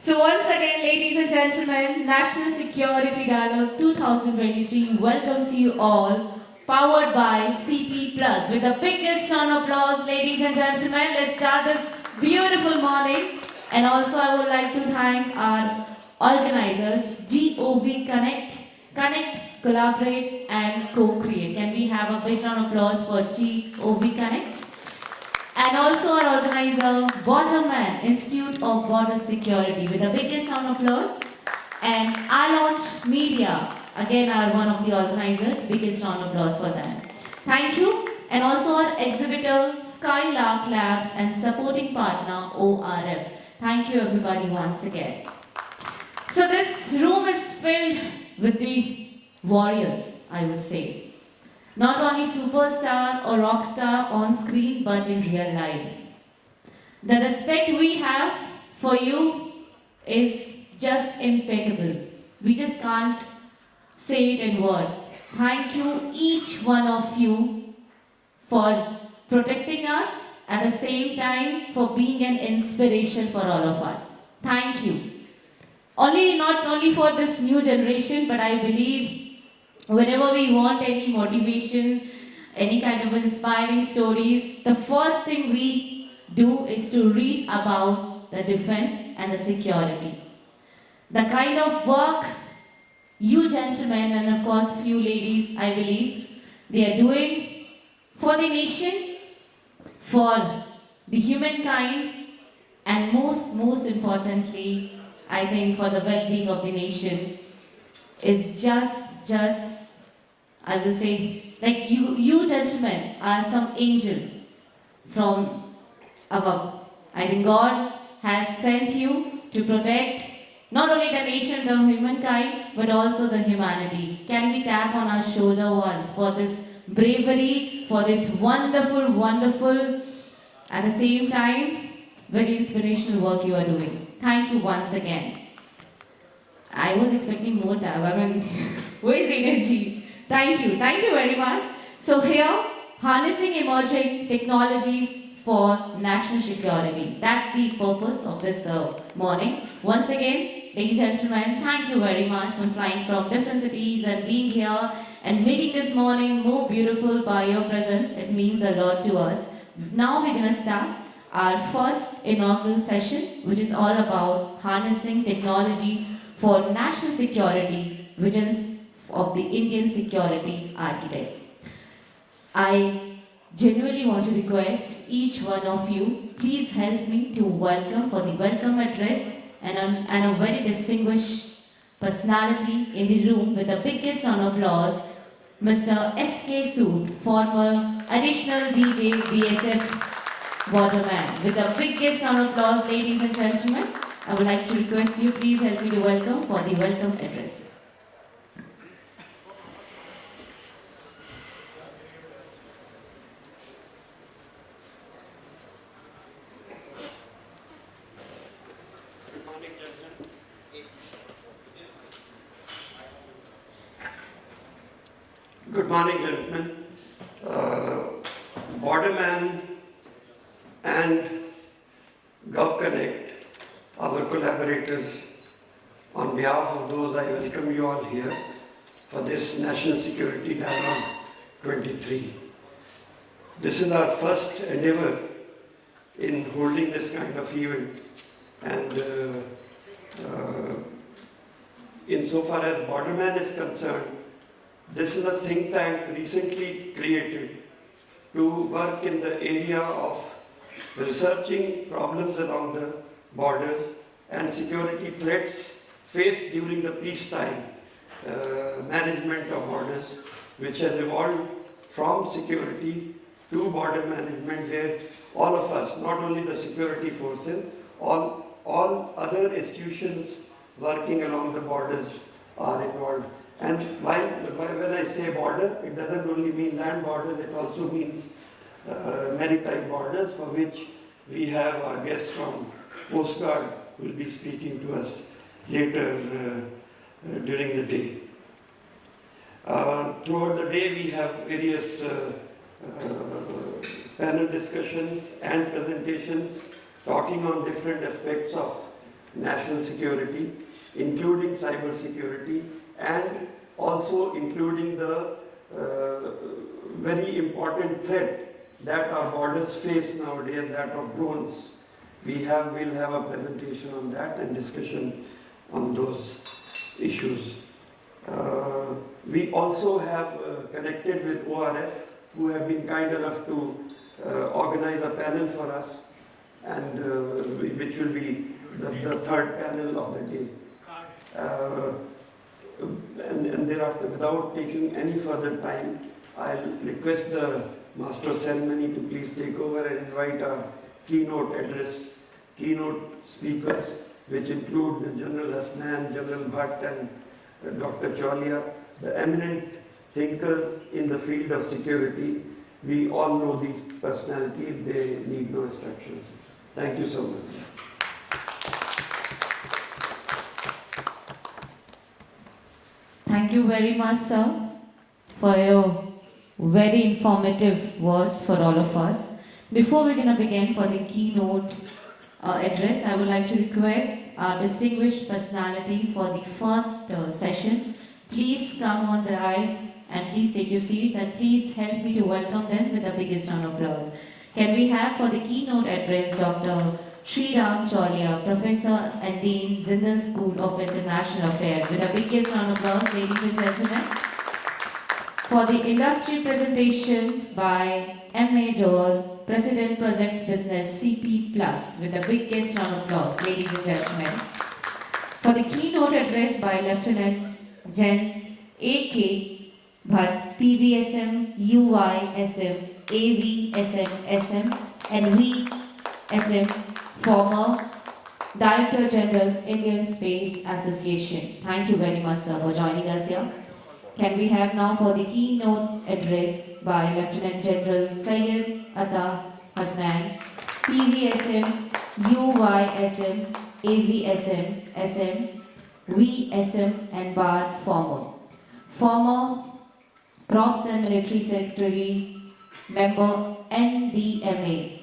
So once again, ladies and gentlemen, National Security Dialogue 2023 welcomes you all, powered by CP Plus. With the biggest round of applause, ladies and gentlemen, let's start this beautiful morning. And also I would like to thank our organizers, GOV Connect, Collaborate and Co-Create. Can we have a big round of applause for GOV Connect? And also our organizer, Borderman, Institute of Border Security, with the biggest round of applause. And iLaunch Media, again are one of the organizers, biggest round of applause for them. Thank you. And also our exhibitor, Skylark Labs, and supporting partner, ORF. Thank you everybody once again. So this room is filled with the warriors, I would say. Not only superstar or rock star on screen, but in real life. The respect we have for you is just impeccable. We just can't say it in words. Thank you, each one of you, for protecting us, at the same time for being an inspiration for all of us. Thank you. Not only for this new generation, but I believe whenever we want any motivation, any kind of inspiring stories, the first thing we do is to read about the defense and the security. The kind of work you gentlemen and of course few ladies, I believe, they are doing for the nation, for the humankind, and most importantly, I think for the well-being of the nation, is just I will say, like you gentlemen are some angel from above. I think God has sent you to protect not only the nation, the humankind, but also the humanity. Can we tap on our shoulder once for this bravery, for this wonderful, at the same time, very inspirational work you are doing. Thank you once again. I was expecting more time. I mean, where's the energy? Thank you very much. So here, harnessing emerging technologies for national security. That's the purpose of this morning. Once again, ladies and gentlemen, thank you very much for flying from different cities and being here and making this morning more beautiful by your presence. It means a lot to us. Now we're going to start our first inaugural session, which is all about harnessing technology for national security, visions of the Indian security architect. I genuinely want to request each one of you, please help me to welcome for the welcome address and a very distinguished personality in the room with the biggest round of applause, Mr. S.K. Sood, former additional DJ BSF Borderman. With the biggest round of applause, ladies and gentlemen, I would like to request you, please help me to welcome for the welcome address. Good morning, gentlemen. Borderman and GovConnect, our collaborators, on behalf of those, I welcome you all here for this National Security Dialogue 23. This is our first endeavor in holding this kind of event, and insofar as Borderman is concerned, this is a think tank recently created to work in the area of researching problems along the borders and security threats faced during the peacetime management of borders, which has evolved from security to border management, where all of us, not only the security forces, all other institutions working along the borders are involved. And when I say border, it doesn't only mean land borders, it also means maritime borders, for which we have our guests from Coast Guard who will be speaking to us later during the day. Throughout the day we have various panel discussions and presentations talking on different aspects of national security, including cyber security, and also including the very important threat that our borders face nowadays, that of drones. We'll have a presentation on that and discussion on those issues. We also have connected with ORF, who have been kind enough to organize a panel for us, and which will be the third panel of the day. And thereafter, without taking any further time, I'll request the Master of Ceremony to please take over and invite our keynote speakers, which include General Hasnain, General Bhatt, and Dr. Chaulia, the eminent thinkers in the field of security. We all know these personalities, they need no instructions. Thank you so much. Thank you very much, sir, for your very informative words for all of us. Before we're going to begin for the keynote address, I would like to request our distinguished personalities for the first session. Please come on the rise and please take your seats, and please help me to welcome them with the biggest round of applause. Can we have for the keynote address Dr. Sreeram Chaulia, Professor and Dean, Jindal School of International Affairs, with the biggest round of applause, ladies and gentlemen. For the industry presentation by MA Johar, President Project Business CP Plus, with the biggest round of applause, ladies and gentlemen. For the keynote address by Lieutenant Gen A.K. Bhatt, PVSM, UYSM, AVSM, SM, and VSM, former Director General, Indian Space Association. Thank you very much, sir, for joining us here. Can we have now for the keynote address by Lieutenant General Syed Hasnain, PVSM, UYSM, AVSM, SM, VSM, and BAR former Prof and Military Secretary, member NDMA.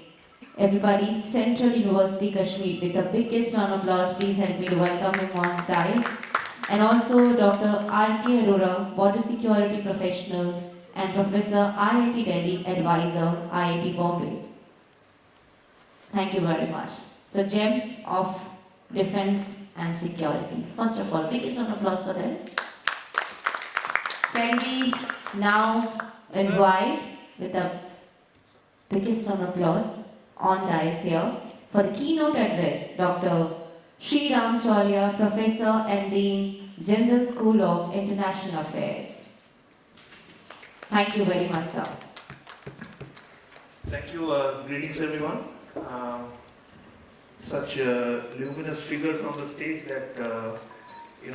Everybody, Central University, Kashmir, with the biggest round of applause, please help me to welcome him on dais. And also Dr. R.K. Arora, Border Security Professional and Professor, IIT Delhi, Advisor, IIT Bombay. Thank you very much. So, gems of defense and security. First of all, biggest round of applause for them. Can we now invite, with the biggest round of applause, on dais here, for the keynote address, Dr. Sreeram Chaulia, Professor and Dean, Jindal School of International Affairs. Thank you very much, sir. Thank you. Greetings, everyone. Such luminous figures on the stage that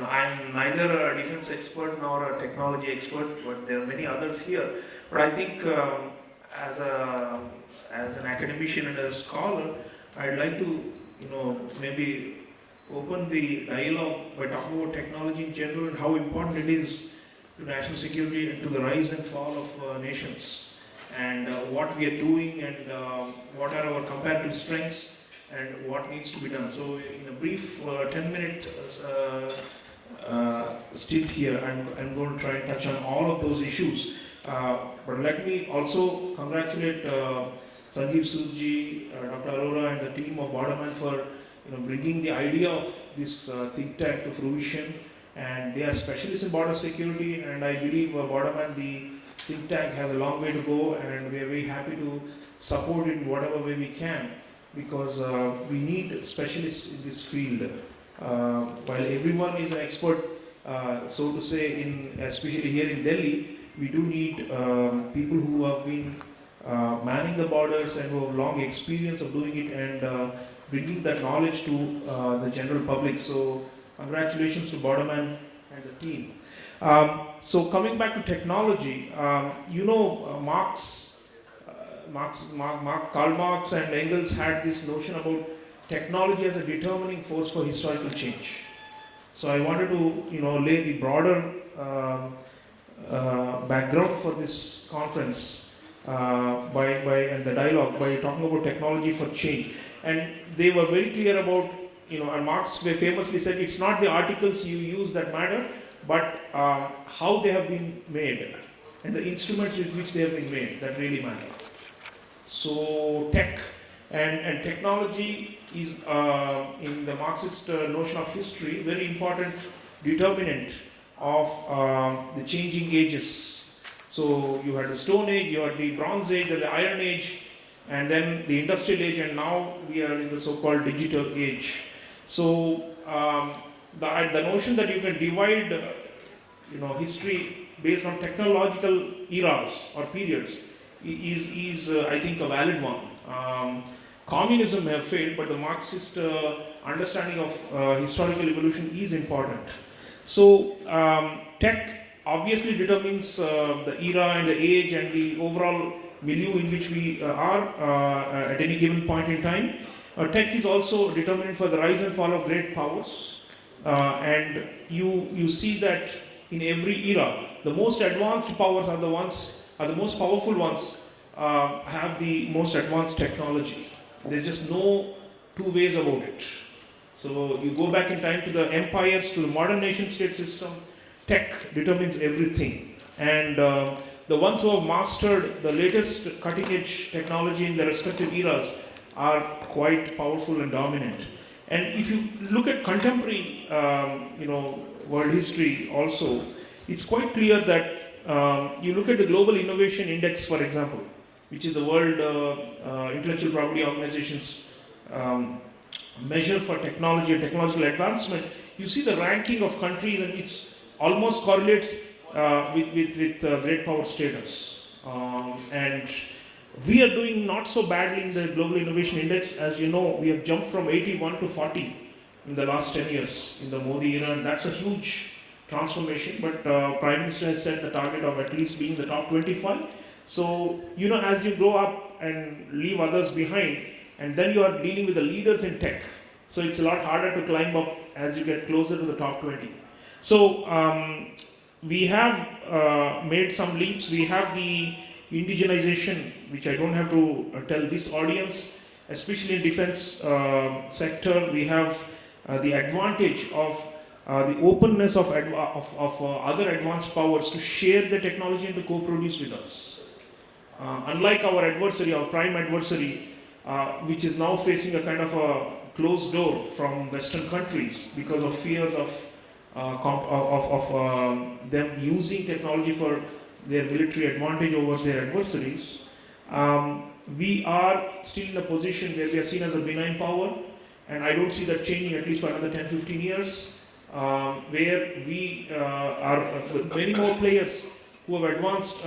I'm neither a defense expert nor a technology expert, but there are many others here. But I think as an academician and a scholar, I'd like to maybe open the dialogue by talking about technology in general and how important it is to national security and to the rise and fall of nations, and what we are doing and what are our comparative strengths and what needs to be done. So in a brief 10-minute stint here, I'm going to try and touch on all of those issues. But let me also congratulate Sanjeev Sood, Dr. Arora and the team of Borderman for bringing the idea of this think tank to fruition. And they are specialists in border security, and I believe Borderman, the think tank, has a long way to go, and we are very happy to support it in whatever way we can, because we need specialists in this field. While everyone is an expert, so to say, especially here in Delhi, we do need people who have been manning the borders and who have long experience of doing it and bringing that knowledge to the general public. So congratulations to Borderman and the team. So coming back to technology, Karl Marx and Engels had this notion about technology as a determining force for historical change. So I wanted to lay the broader background for this conference and the dialogue by talking about technology for change. And they were very clear about and Marx famously said, it's not the articles you use that matter, but how they have been made and the instruments with which they have been made that really matter. So tech and technology is, in the Marxist notion of history, very important determinant of the changing ages. So you had the Stone Age, you had the Bronze Age, the Iron Age, and then the Industrial Age, and now we are in the so-called digital age. So the notion that you can divide history based on technological eras or periods is I think a valid one. Communism may have failed, but the Marxist understanding of historical evolution is important. So tech obviously determines the era and the age and the overall milieu in which we are at any given point in time. Tech is also determinant for the rise and fall of great powers, and you see that in every era, the most advanced powers are the most powerful ones, have the most advanced technology. There's just no two ways about it. So you go back in time to the empires, to the modern nation state system, tech determines everything. And the ones who have mastered the latest cutting edge technology in their respective eras are quite powerful and dominant. And if you look at contemporary world history also, it's quite clear that you look at the Global Innovation Index, for example, which is the World Intellectual Property Organization's measure for technology and technological advancement, you see the ranking of countries, and it's almost correlates with great power status. And we are doing not so badly in the Global Innovation Index. As you know, we have jumped from 81 to 40 in the last 10 years in the Modi era, and that's a huge transformation. But Prime Minister has set the target of at least being the top 25. So, as you grow up and leave others behind, and then you are dealing with the leaders in tech. So it's a lot harder to climb up as you get closer to the top 20. So we have made some leaps. We have the indigenization, which I don't have to tell this audience, especially in defense sector. We have the advantage of the openness of other advanced powers to share the technology and to co-produce with us. Unlike our adversary, our prime adversary, which is now facing a kind of a closed door from Western countries because of fears of them using technology for their military advantage over their adversaries. We are still in a position where we are seen as a benign power, and I don't see that changing at least for another 10-15 years, where we are many more players who have advanced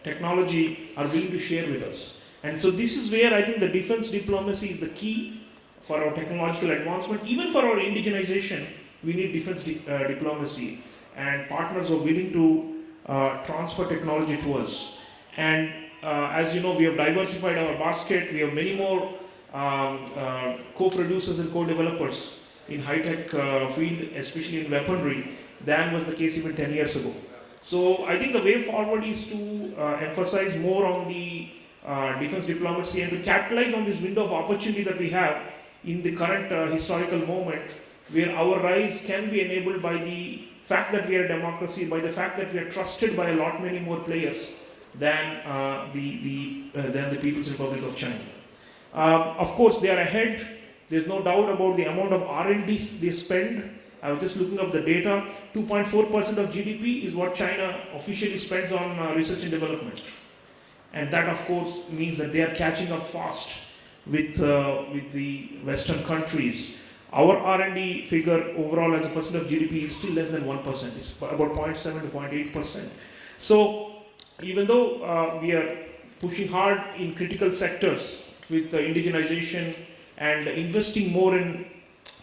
technology are willing to share with us. And so this is where I think the defense diplomacy is the key for our technological advancement. Even for our indigenization, we need defense diplomacy and partners who are willing to transfer technology to us. And as you know, we have diversified our basket. We have many more co-producers and co-developers in high-tech field, especially in weaponry, than was the case even 10 years ago. So I think the way forward is to emphasize more on the defense diplomacy and to capitalize on this window of opportunity that we have in the current historical moment, where our rise can be enabled by the fact that we are a democracy, by the fact that we are trusted by a lot many more players than the People's Republic of China. Of course, they are ahead. There's no doubt about the amount of R&D they spend. I was just looking up the data. 2.4% of GDP is what China officially spends on research and development. And that, of course, means that they are catching up fast with the Western countries. Our R&D figure overall as a percent of GDP is still less than 1%. It's about 0.7 to 0.8%. So even though we are pushing hard in critical sectors with indigenization and investing more in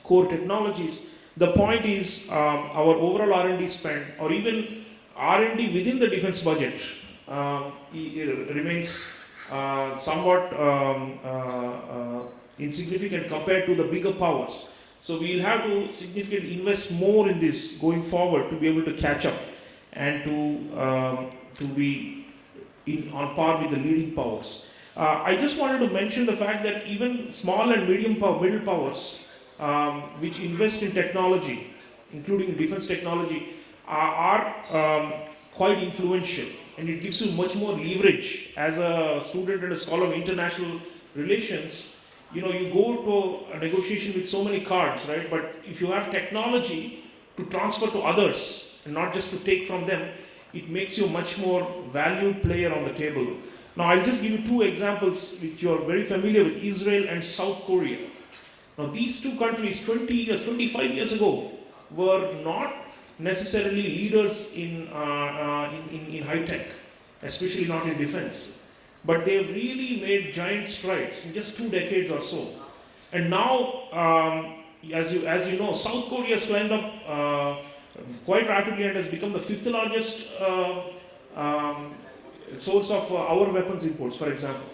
core technologies, the point is our overall R&D spend, or even R&D within the defense budget, remains somewhat insignificant compared to the bigger powers. So we'll have to significantly invest more in this going forward to be able to catch up and to be on par with the leading powers. I just wanted to mention the fact that even small and middle powers which invest in technology, including defense technology, are quite influential, and it gives you much more leverage as a student and a scholar of international relations. You know, you go to a negotiation with so many cards, right? But if you have technology to transfer to others and not just to take from them, it makes you a much more valued player on the table. Now, I'll just give you two examples which you are very familiar with: Israel and South Korea. Now, these two countries, 20 years, 25 years ago, were not necessarily leaders in high tech, especially not in defense. But they have really made giant strides in just 2 decades or so. And now, as you know, South Korea has climbed up quite rapidly and has become the 5th largest source of our weapons imports, for example.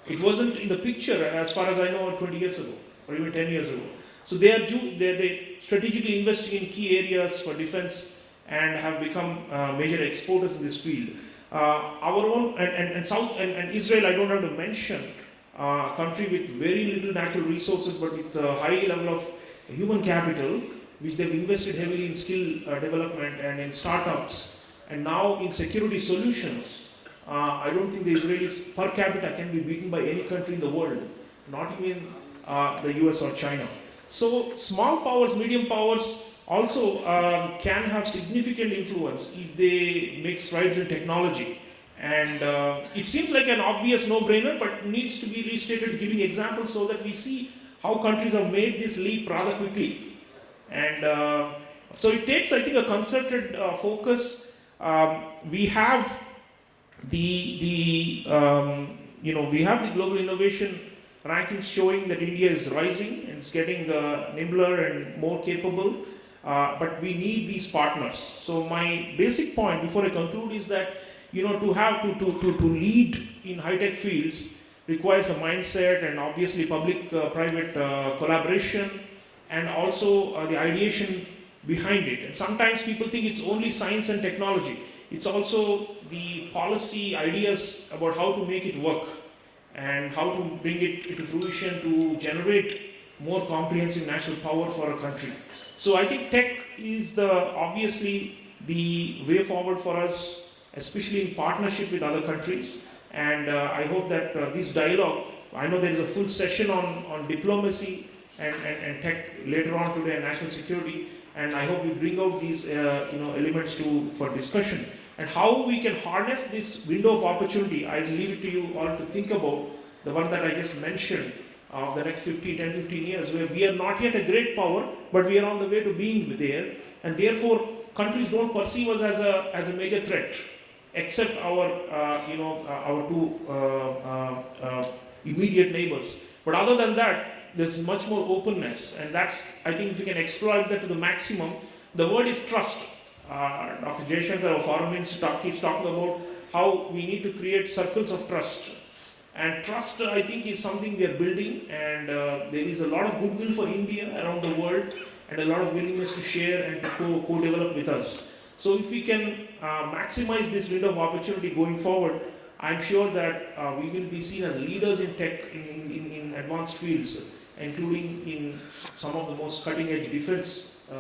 It wasn't in the picture, as far as I know, 20 years ago or even 10 years ago. So they strategically investing in key areas for defense and have become major exporters in this field. Our own and South and Israel, I don't have to mention, a country with very little natural resources but with a high level of human capital, which they've invested heavily in skill development and in startups, and now in security solutions. I don't think the Israelis per capita can be beaten by any country in the world, not even the US or China. So small powers, medium powers also can have significant influence if they make strides in technology. And it seems like an obvious no-brainer, but needs to be restated, giving examples so that we see how countries have made this leap rather quickly. And so it takes, I think, a concerted focus. We have we have the global innovation rankings showing that India is rising and it's getting nimbler and more capable, but we need these partners. So my basic point before I conclude is that to lead in high-tech fields requires a mindset and obviously public-private collaboration and also the ideation behind it. And sometimes people think it's only science and technology. It's also the policy ideas about how to make it work and how to bring it to fruition to generate more comprehensive national power for a country. So I think tech is obviously the way forward for us, especially in partnership with other countries. And I hope that this dialogue, I know there is a full session on diplomacy and tech later on today and national security, and I hope we bring out these elements for discussion. And how we can harness this window of opportunity, I leave it to you all to think about, the one that I just mentioned, of the next 10, 15 years, where we are not yet a great power, but we are on the way to being there, and therefore countries don't perceive us as a major threat, except our two immediate neighbors. But other than that, there's much more openness, and that's, I think, if we can exploit that to the maximum. The word is trust. Dr. Jaishankar, our foreign minister, keeps talking about how we need to create circles of trust. And trust, I think, is something we are building, and there is a lot of goodwill for India around the world and a lot of willingness to share and to co-develop with us. So if we can maximize this window of opportunity going forward, I'm sure that we will be seen as leaders in tech in advanced fields, including in some of the most cutting-edge defense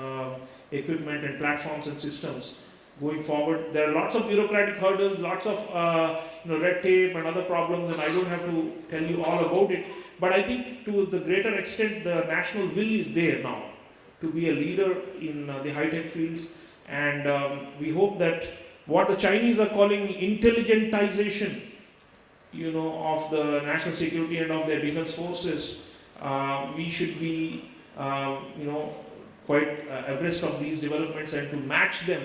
equipment and platforms and systems going forward. There are lots of bureaucratic hurdles, lots of red tape and other problems, and I don't have to tell you all about it. But I think to the greater extent, the national will is there now to be a leader in the high-tech fields, and we hope that what the Chinese are calling intelligentization, of the national security and of their defense forces, we should be, quite abreast of these developments and to match them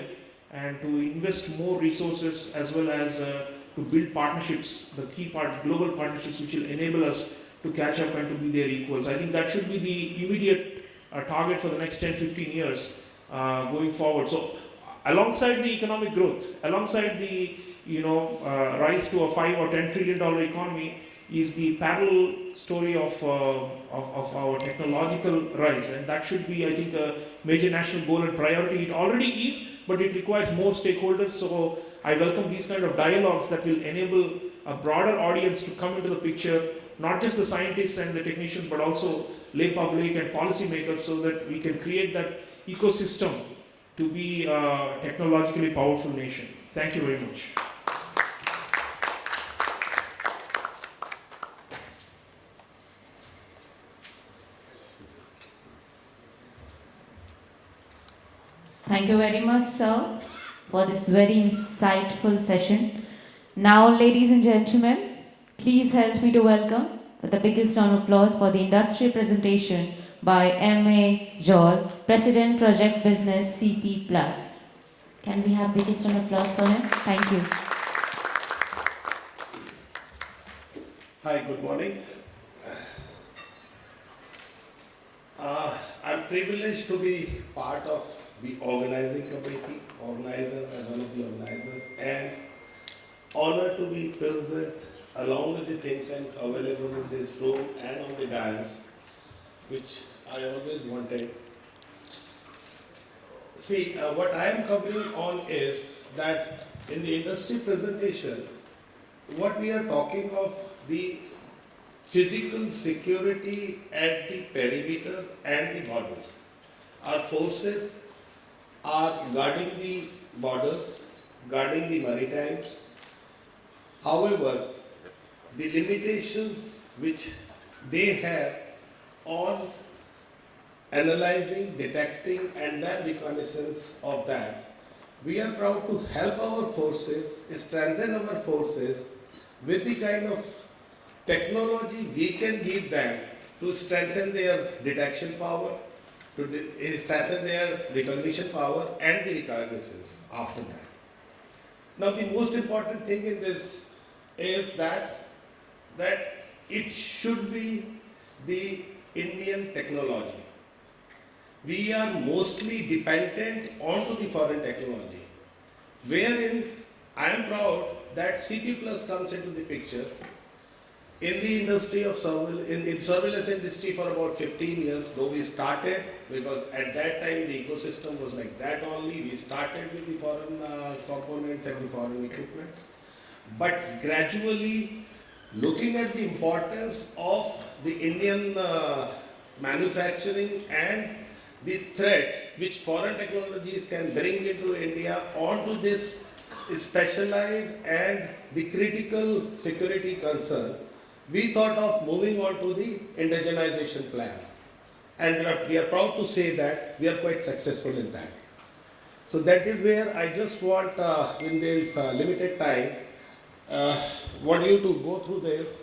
and to invest more resources as well as to build partnerships, the key part, global partnerships, which will enable us to catch up and to be their equals. I think that should be the immediate target for the next 10, 15 years going forward. So alongside the economic growth, alongside the rise to a $5 or $10 trillion economy, is the parallel story of our technological rise, and that should be, I think, a major national goal and priority. It already is, but it requires more stakeholders. So I welcome these kind of dialogues that will enable a broader audience to come into the picture, not just the scientists and the technicians, but also lay public and policymakers so that we can create that ecosystem to be a technologically powerful nation. Thank you very much. Thank you very much, sir, for this very insightful session. Now, ladies and gentlemen, please help me to welcome with the biggest round of applause for the industry presentation by MA Johar, President Project Business CP Plus. Can we have biggest round of applause for him? Thank you. Hi, good morning. I'm privileged to be part of the organizing committee, organizer and one of the organizers, and honored to be present along with the think tank available in this room and on the dais, which I always wanted. See, what I am covering on is that in the industry presentation, what we are talking of the physical security at the perimeter and the borders. Our forces are guarding the borders, guarding the maritimes. However, the limitations which they have on analyzing, detecting and then reconnaissance of that, we are proud to help our forces, strengthen our forces with the kind of technology we can give them to strengthen their detection power, to strengthen their recognition power and the reconnaissance after that. Now the most important thing in this is that it should be the Indian technology. We are mostly dependent onto the foreign technology, wherein I am proud that CP Plus comes into the picture. In the industry of surveillance industry for about 15 years, though we started, because at that time the ecosystem was like that only, we started with the foreign components and the foreign equipment. But gradually, looking at the importance of the Indian manufacturing and the threats which foreign technologies can bring into India onto this specialized and the critical security concern, we thought of moving on to the indigenization plan. And we are proud to say that we are quite successful in that. So that is where I just want, in this limited time, want you to go through this.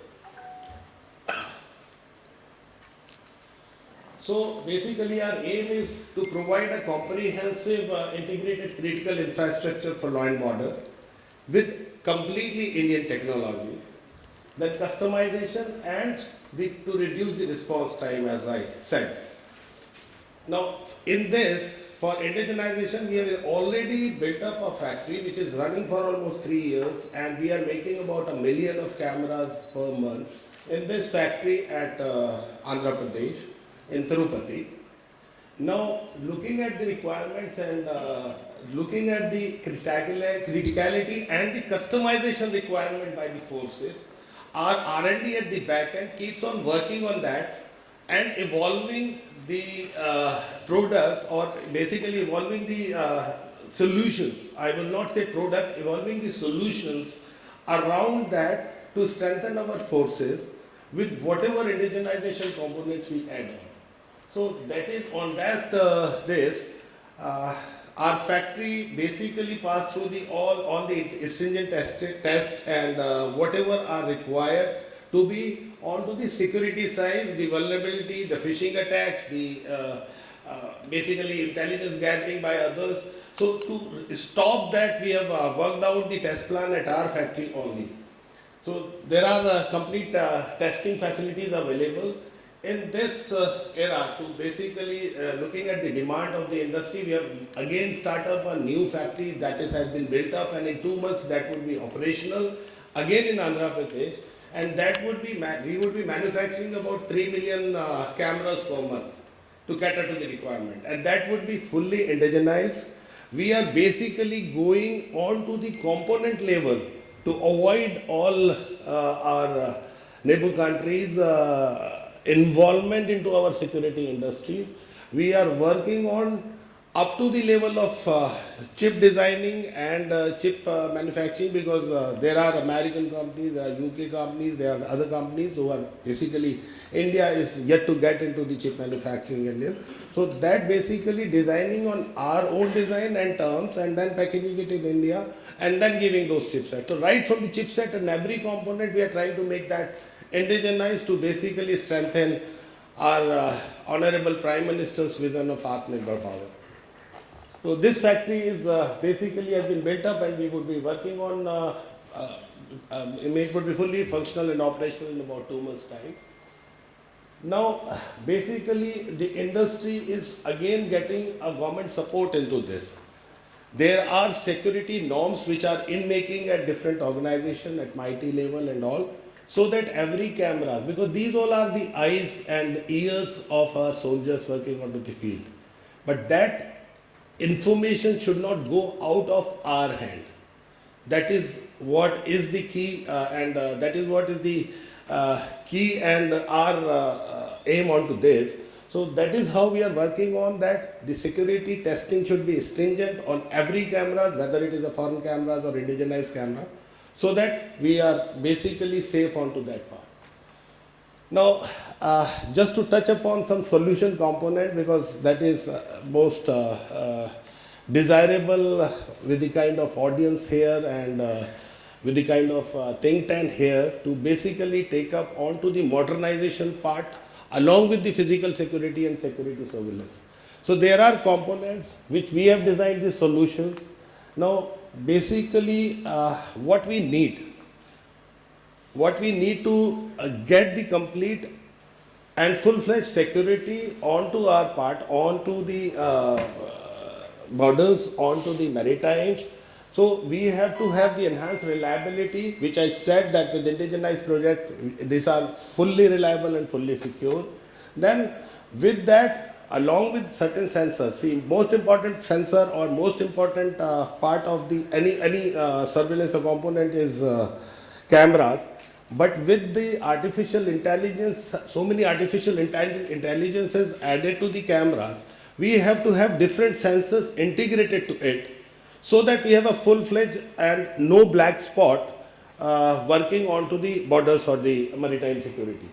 So basically our aim is to provide a comprehensive integrated critical infrastructure for law and border with completely Indian technology, then customization and to reduce the response time, as I said. Now in this, for indigenization, we have already built up a factory which is running for almost 3 years, and we are making about 1 million of cameras per month in this factory at Andhra Pradesh, in Tirupati. Now, looking at the requirements and looking at the criticality and the customization requirement by the forces, our R&D at the back end keeps on working on that and evolving the products, or basically evolving the solutions. I will not say product, evolving the solutions around that to strengthen our forces with whatever indigenization components we add on. So that is on that our factory basically passed through the all the stringent tests and whatever are required to be onto the security side, the vulnerability, the phishing attacks, the basically intelligence gathering by others. So to stop that, we have worked out the test plan at our factory only. So there are complete testing facilities available. In this era, to basically looking at the demand of the industry, we have again started up a new factory that has been built up, and in 2 months that would be operational again in Andhra Pradesh, and that would be we would be manufacturing about 3 million cameras per month to cater to the requirement, and that would be fully indigenized. We are basically going on to the component level to avoid all our neighbor countries involvement into our security industries. We are working on up to the level of chip designing and chip manufacturing, because there are American companies, there are UK companies, there are other companies who are basically, India is yet to get into the chip manufacturing India. So that basically designing on our own design and terms and then packaging it in India and then giving those chipsets. So right from the chipset and every component we are trying to make that indigenized to basically strengthen our Honorable Prime Minister's vision of Atmanirbhar power. So this factory is basically has been built up, and we would be working on, it would be fully functional and operational in about 2 months' time. Now, basically the industry is again getting a government support into this. There are security norms which are in making at different organizations at MIT level and all, so that every camera, because these all are the eyes and ears of our soldiers working onto the field. But that information should not go out of our hand. That is what is the key, and that is what is the key and our aim onto this. So that is how we are working on that. The security testing should be stringent on every cameras, whether it is a foreign cameras or indigenized camera, so that we are basically safe onto that part. Now, just to touch upon some solution component, because that is most desirable with the kind of audience here and with the kind of think tank here, to basically take up onto the modernization part along with the physical security and security surveillance. So there are components which we have designed the solutions. Now, basically what we need to get the complete and full-fledged security onto our part, onto the borders, onto the maritimes. So we have to have the enhanced reliability, which I said that with indigenized project, these are fully reliable and fully secure. Then with that, along with certain sensors, see, most important sensor or most important part of the any surveillance component is cameras. But with the artificial intelligence, so many artificial intelligences added to the cameras, we have to have different sensors integrated to it, so that we have a full-fledged and no black spot working onto the borders or the maritime security.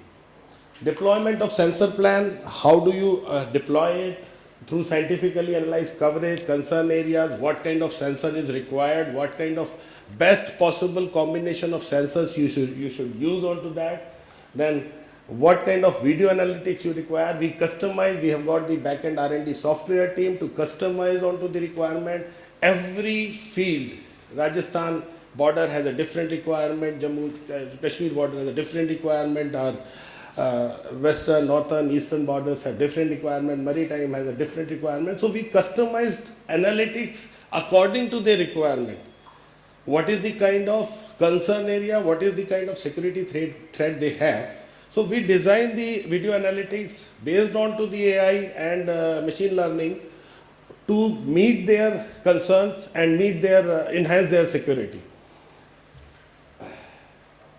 Deployment of sensor plan, how do you deploy it? Through scientifically analyzed coverage, concern areas, what kind of sensor is required, what kind of best possible combination of sensors you should use onto that. Then what kind of video analytics you require. We customize, we have got the backend R&D software team to customize onto the requirement. Every field, Rajasthan border has a different requirement, Jammu Kashmir border has a different requirement, our western, northern, eastern borders have different requirement, maritime has a different requirement. So we customized analytics according to their requirement. What is the kind of concern area, what is the kind of security threat they have. So we designed the video analytics based on to the AI and machine learning to meet their concerns and meet their enhance their security.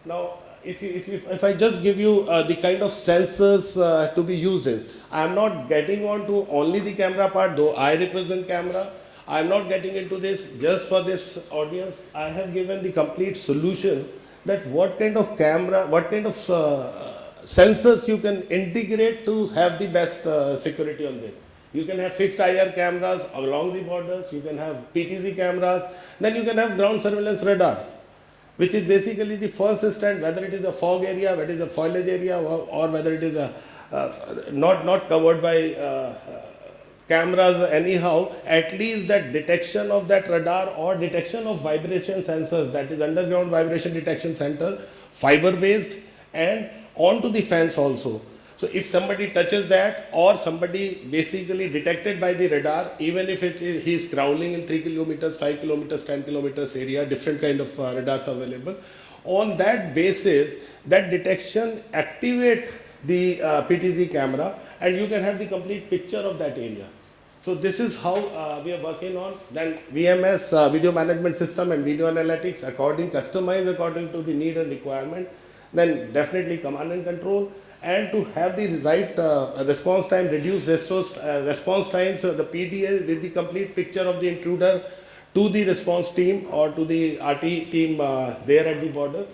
Now, if I just give you the kind of sensors to be used in, I am not getting on to only the camera part, though I represent camera. I am not getting into this just for this audience. I have given the complete solution that what kind of camera, what kind of sensors you can integrate to have the best security on this. You can have fixed IR cameras along the borders, you can have PTZ cameras, then you can have ground surveillance radars, which is basically the first instant, whether it is a fog area, whether it is a foliage area, or whether it is a, not covered by cameras anyhow, at least that detection of that radar or detection of vibration sensors, that is underground vibration detection center, fiber based and onto the fence also. So if somebody touches that or somebody basically detected by the radar, even if he is crawling in 3 kilometers, 5 kilometers, 10 kilometers area, different kind of radars available. On that basis, that detection activate the PTZ camera and you can have the complete picture of that area. So this is how we are working on. Then VMS, video management system and video analytics customized according to the need and requirement. Then definitely command and control. and to have the right response time, reduce response times, the PDA with the complete picture of the intruder to the response team or to the RT team there at the border.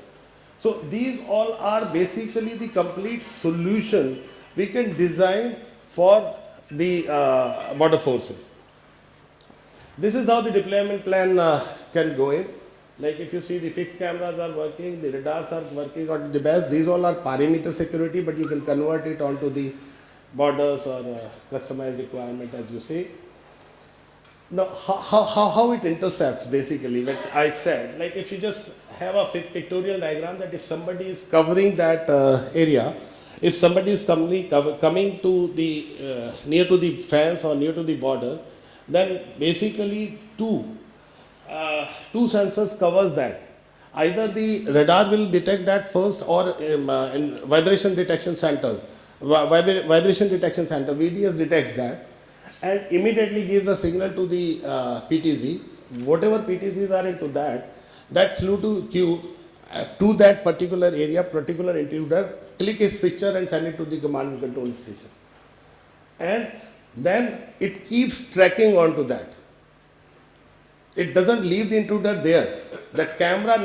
So these all are basically the complete solution we can design for the border forces. This is how the deployment plan can go in. Like if you see, the fixed cameras are working, the radars are working on the best. These all are perimeter security, but you can convert it onto the borders or customized requirement as you see. Now, how it intercepts basically, which I said, like if you just have a pictorial diagram that if somebody is covering that area, if somebody is coming to the near to the fence or near to the border, then basically two sensors covers that. Either the radar will detect that first, or in vibration detection center, vibration detection center VDS detects that and immediately gives a signal to the PTZ. Whatever PTZs are into that slew to queue to that particular area, particular intruder, click his picture and send it to the command and control station. And then it keeps tracking onto that. It doesn't leave the intruder there. That camera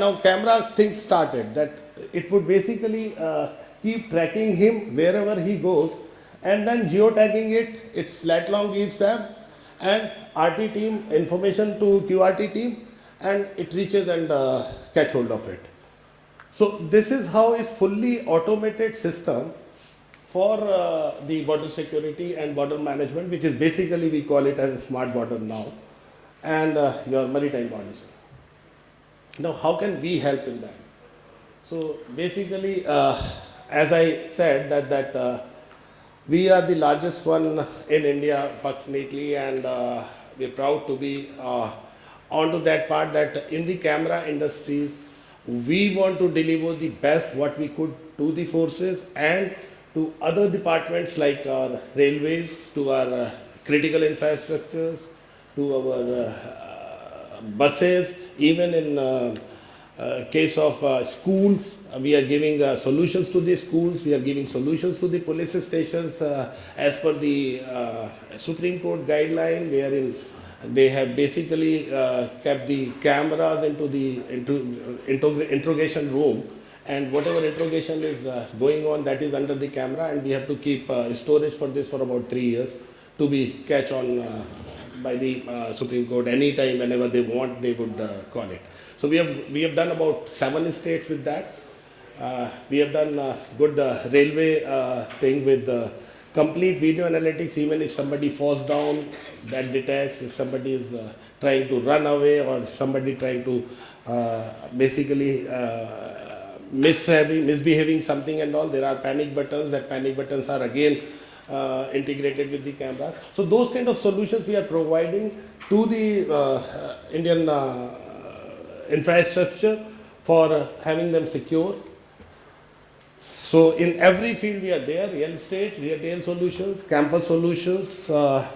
thing started, that it would basically keep tracking him wherever he goes, and then geotagging it, its lat long gives them, and RT team information to QRT team, and it reaches and catch hold of it. So this is how is fully automated system for the border security and border management, which is basically we call it as a smart border now, and your maritime borders. Now, how can we help in that? So basically, as I said, that we are the largest one in India, fortunately, and we're proud to be onto that part, that in the camera industries, we want to deliver the best what we could to the forces and to other departments like our railways, to our critical infrastructures, to our buses, even in case of schools. We are giving solutions to the schools, we are giving solutions to the police stations as per the Supreme Court guideline, wherein they have basically kept the cameras into the interrogation room, and whatever interrogation is going on, that is under the camera, and we have to keep storage for this for about 3 years to be catch on by the Supreme Court. Anytime, whenever they want, they would call it. So we have done about 7 states with that. We have done good railway thing with complete video analytics. Even if somebody falls down, that detects. If somebody is trying to run away, or if somebody trying to basically misbehaving something and all, there are panic buttons. That panic buttons are again integrated with the cameras. So those kind of solutions we are providing to the Indian infrastructure for having them secure. So in every field we are there: real estate, retail solutions, campus solutions.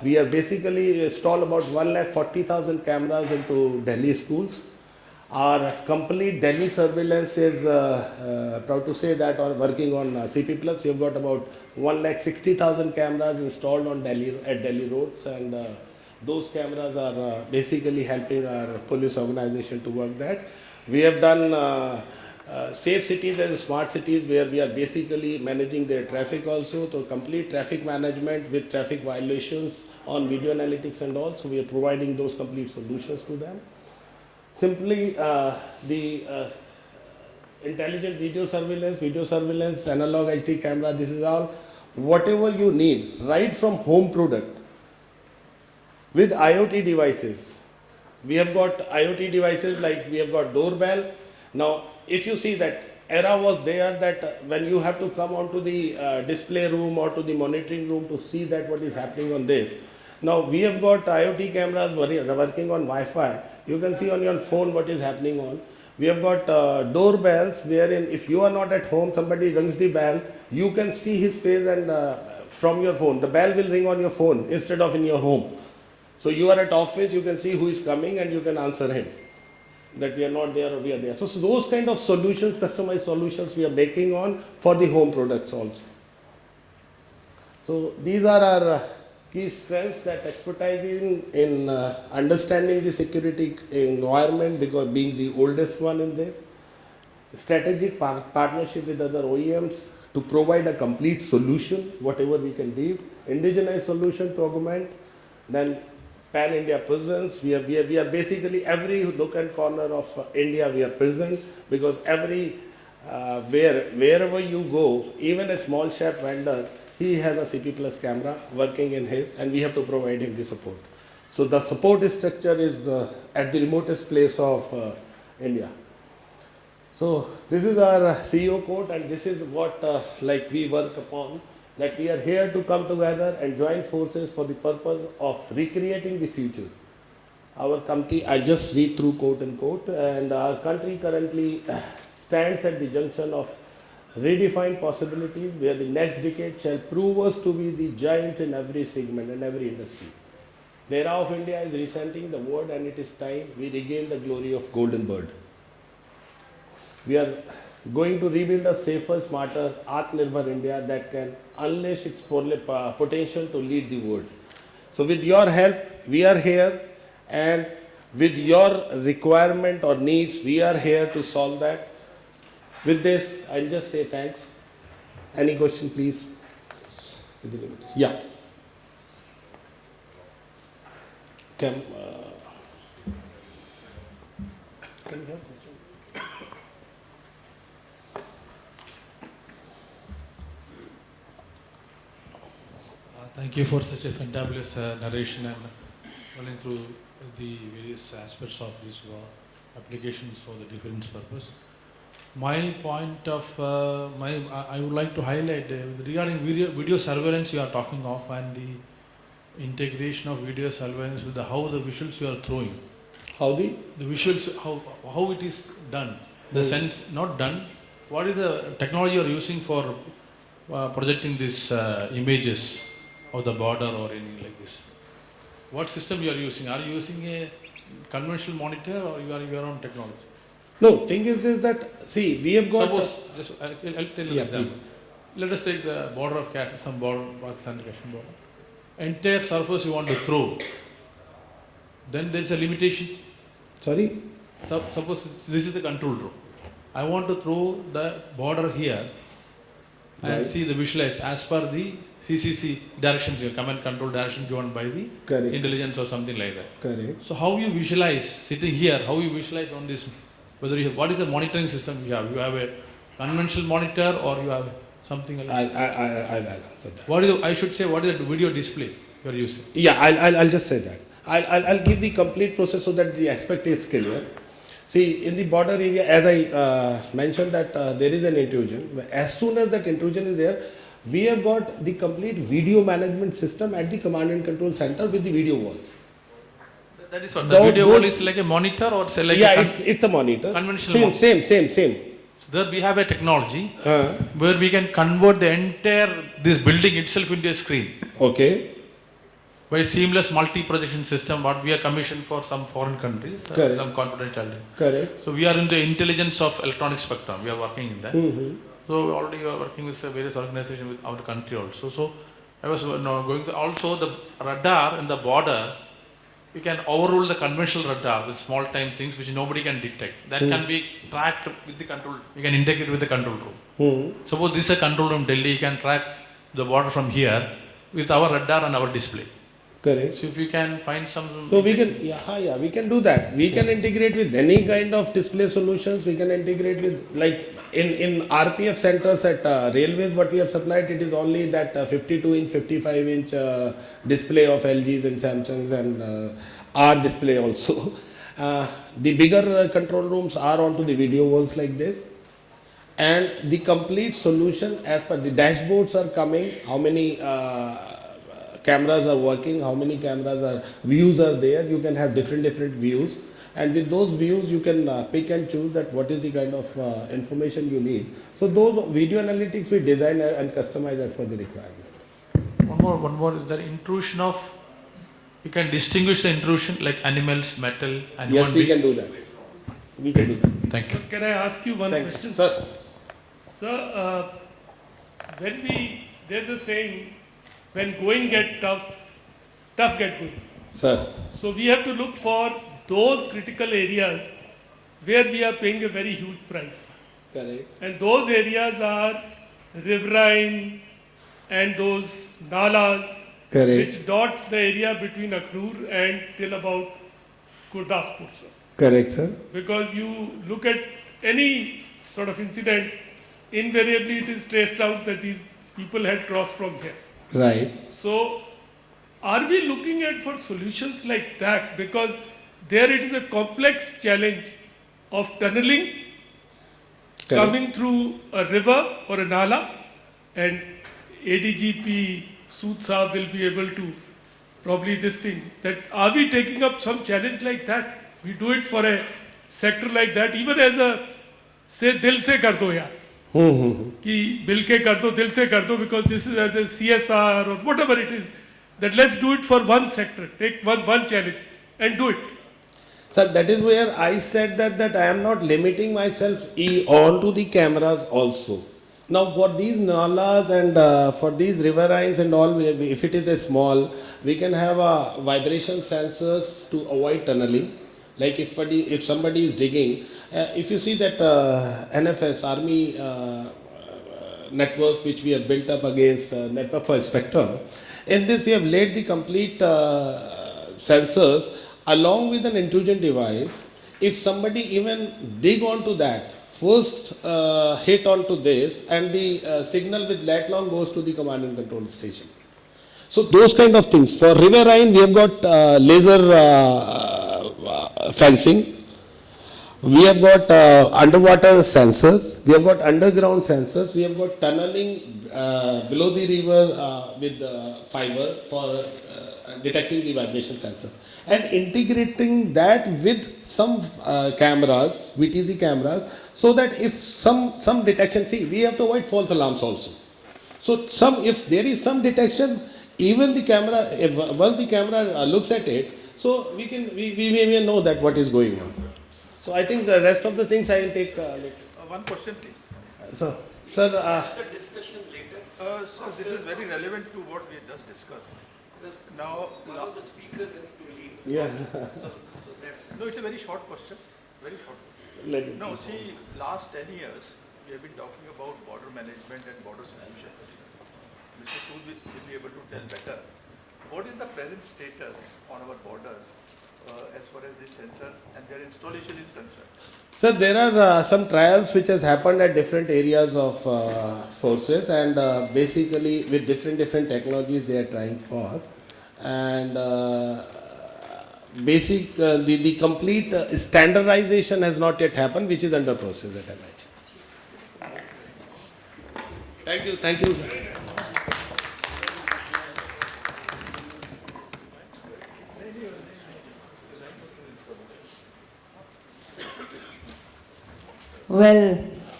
We have basically installed about 140,000 cameras into Delhi schools. Our complete Delhi surveillance is proud to say that are working on CP+. We have got about 160,000 cameras installed on Delhi roads, and those cameras are basically helping our police organization to work that. We have done safe cities and smart cities, where we are basically managing their traffic also, so complete traffic management with traffic violations on video analytics and all. So we are providing those complete solutions to them. Simply the intelligent video surveillance, analog HD camera, this is all whatever you need, right from home product with IoT devices. We have got IoT devices, like we have got doorbell. Now, if you see, that era was there, that when you have to come onto the display room or to the monitoring room to see that what is happening on this. Now we have got IoT cameras working on Wi-Fi. You can see on your phone what is happening on. We have got doorbells, wherein if you are not at home, somebody rings the bell, you can see his face, and from your phone, the bell will ring on your phone instead of in your home. So you are at office, you can see who is coming and you can answer him that we are not there or we are there. So those kind of solutions, customized solutions we are making on for the home products also. So these are our key strengths, that expertise in understanding the security environment, because being the oldest one in this, strategic partnership with other OEMs to provide a complete solution, whatever we can give, indigenized solution to augment, then pan-India presence. We are basically every nook and corner of India we are present, because wherever you go, even a small chef vendor, he has a CP plus camera working in his, and we have to provide him the support. So the support structure is at the remotest place of India. So this is our CEO quote, and this is what like we work upon, that we are here to come together and join forces for the purpose of recreating the future. Our country, I'll just read through quote and quote, and our country currently stands at the junction of redefined possibilities, where the next decade shall prove us to be the giants in every segment and every industry. The era of India is resenting the world, and it is time we regain the glory of golden bird. We are going to rebuild a safer, smarter, Atmanirbhar India that can unleash its potential to lead the world. So with your help, we are here, and with your requirement or needs, we are here to solve that. With this, I'll just say thanks. Any question, please? Yeah. Can you help? Thank you for such a fantabulous narration and running through the various aspects of these applications for the defense purpose. My point of I would like to highlight regarding video surveillance you are talking of, and the integration of video surveillance with how the visuals you are throwing. How the visuals, how it is done, the sense not done. What is the technology you are using for projecting these images of the border or anything like this? What system you are using? Are you using a conventional monitor, or you are your own technology? No, thing is that, see, we have got... Suppose, I'll tell you an example. Please. Let us take the border of some border, Pakistan Kashmir border. Entire surface you want to throw, then there is a limitation. Sorry? Suppose this is the control room. I want to throw the border here and Right. see the visualize as per the CCC directions, your command control direction given by the Correct. intelligence or something like that. Correct. So how you visualize sitting here, how you visualize on this, whether you have, what is the monitoring system you have? You have a conventional monitor or you have something else? I'll answer that. What is the, I should say, what is the video display you are using? Yeah, I'll just say that. I'll give the complete process so that the aspect is clear. See, in the border area, as I mentioned that there is an intrusion. As soon as that intrusion is there, we have got the complete video management system at the command and control center with the video walls. That is what, the video wall is like a monitor or say like it's a monitor. Conventional Same. So there we have a technology where we can convert the entire, this building itself into a screen. Okay. By seamless multi-projection system, what we are commissioned for some foreign countries, Correct. some confidentiality. Correct. So we are in the intelligence of electronic spectrum, we are working in that. Mm-hmm. So already we are working with various organizations with our country also. So I was going to also the radar in the border, we can overrule the conventional radar with small time things which nobody can detect. That can be tracked with the control, we can integrate with the control room. Suppose this is a control room Delhi, you can track the border from here with our radar and our display. Correct. So if we can find some... So we can, we can do that. We can integrate with any kind of display solutions. We can integrate with, like in RPF centers at railways, what we have supplied, it is only that 52-inch, 55-inch display of LGs and Samsungs and our display also. The bigger control rooms are onto the video walls like this. And the complete solution as per the dashboards are coming, how many cameras are working, how many views are there. You can have different views, and with those views you can pick and choose that what is the kind of information you need. So those video analytics we design and customize as per the requirement. One more is the intrusion of, you can distinguish the intrusion like animals, metal and yes, we can do that. We can do that. Thank you. Can I ask you one question? Sir. Sir, there's a saying, when going get tough, tough get good. Sir. So we have to look for those critical areas where we are paying a very huge price. Correct. And those areas are riverine and those nalas Correct. which dot the area between Akhnur and till about Gurdaspur. Sir. Correct, sir. Because you look at any sort of incident, invariably it is traced out that these people had crossed from here. Right. So, are we looking at for solutions like that? Because there it is a complex challenge of tunneling, coming through a river or a nala, and ADGP Sood Saab will be able to probably this thing, that are we taking up some challenge like that? We do it for a sector like that, even as a, say, dil se kar do yaar. Ki bil ke kar do, dil se kar do, because this is as a CSR or whatever it is, that let's do it for one sector, take one challenge and do it. Sir, that is where I said that I am not limiting myself on to the cameras also. Now for these nalas and for these riverines and all, if it is a small, we can have a vibration sensors to avoid tunneling. Like if somebody is digging, if you see that NFS, Army network which we have built up against network for spectrum, in this we have laid the complete sensors along with an intrusion device. If somebody even dig onto that, first hit onto this, and the signal with lat long goes to the command and control station. So those kind of things. For riverine, we have got laser fencing. We have got underwater sensors. We have got underground sensors. We have got tunneling below the river with fiber for detecting the vibration sensors. And integrating that with some cameras, VTZ cameras, so that if some detection, see, we have to avoid false alarms also. So if there is some detection, even the camera, once the camera looks at it, so we may know that what is going on. So I think the rest of the things I will take. One question, please. Sir, Discussion later. Sir, this is very relevant to what we just discussed. Now, One of the speakers has to leave. yeah. no, it's a very short question. Very short. No, see, last 10 years, we have been talking about border management and border solutions. Mr. Sood will be able to tell better. What is the present status on our borders as far as this sensor and their installation is concerned? Sir, there are some trials which has happened at different areas of forces, and basically with different technologies they are trying for, and the complete standardization has not yet happened, which is under process at MH. Thank you. Well,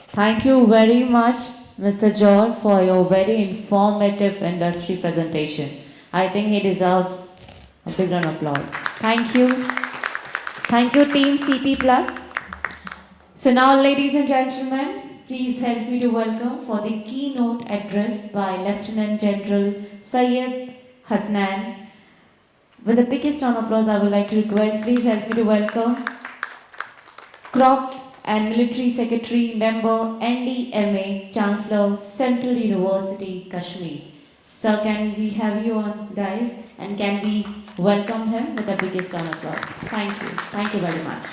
thank you very much, Mr. Johar, for your very informative industry presentation. I think he deserves a big round of applause. Thank you. Thank you, Team CP Plus. So now, ladies and gentlemen, please help me to welcome for the keynote address by Lieutenant General Syed Hasnain. With the biggest round of applause, I would like to request, please help me to welcome Prof and Military Secretary Member NDMA, Chancellor, Central University, Kashmir. Sir, can we have you on, guys? And can we welcome him with the biggest round of applause? Thank you. Thank you very much.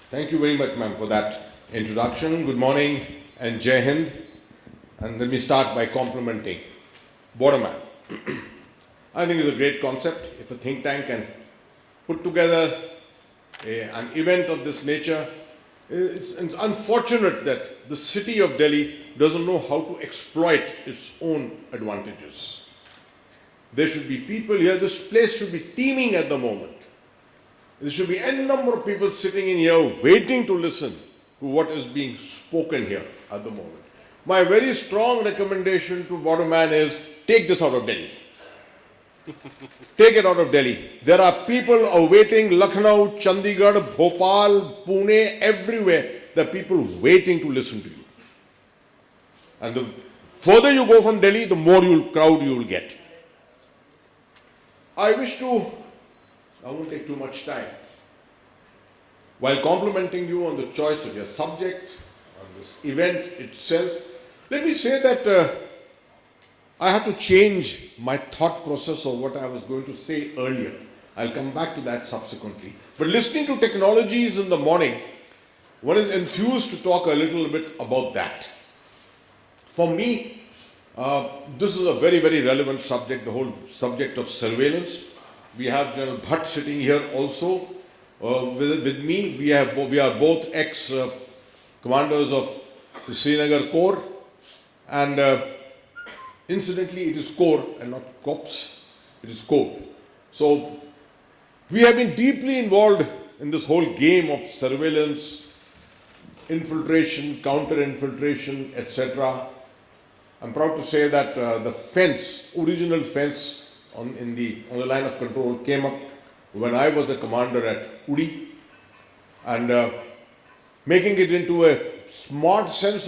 Thank you very much, ma'am, for that introduction. Good morning and Jai Hind. And let me start by complimenting Borderman. I think it's a great concept. If a think tank can put together an event of this nature, it's unfortunate that the city of Delhi doesn't know how to exploit its own advantages. There should be people here, this place should be teeming at the moment. There should be n number of people sitting in here waiting to listen to what is being spoken here at the moment. My very strong recommendation to Borderman is take this out of Delhi. Take it out of Delhi. There are people awaiting Lucknow, Chandigarh, Bhopal, Pune, everywhere. There are people waiting to listen to you. And the further you go from Delhi, the more crowd you will get. I won't take too much time. While complimenting you on the choice of your subject, on this event itself, let me say that I have to change my thought process of what I was going to say earlier. I'll come back to that subsequently. But listening to technologies in the morning, one is enthused to talk a little bit about that. For me, this is a very, very relevant subject, the whole subject of surveillance. We have General Bhatt sitting here also with me. We are both ex-commanders of the Srinagar Corps, and incidentally it is Corps and not Corps, it is Corps. So we have been deeply involved in this whole game of surveillance, infiltration, counter-infiltration, etc. I'm proud to say that the original fence on the line of control came up when I was a commander at Uri, and making it into a smart fence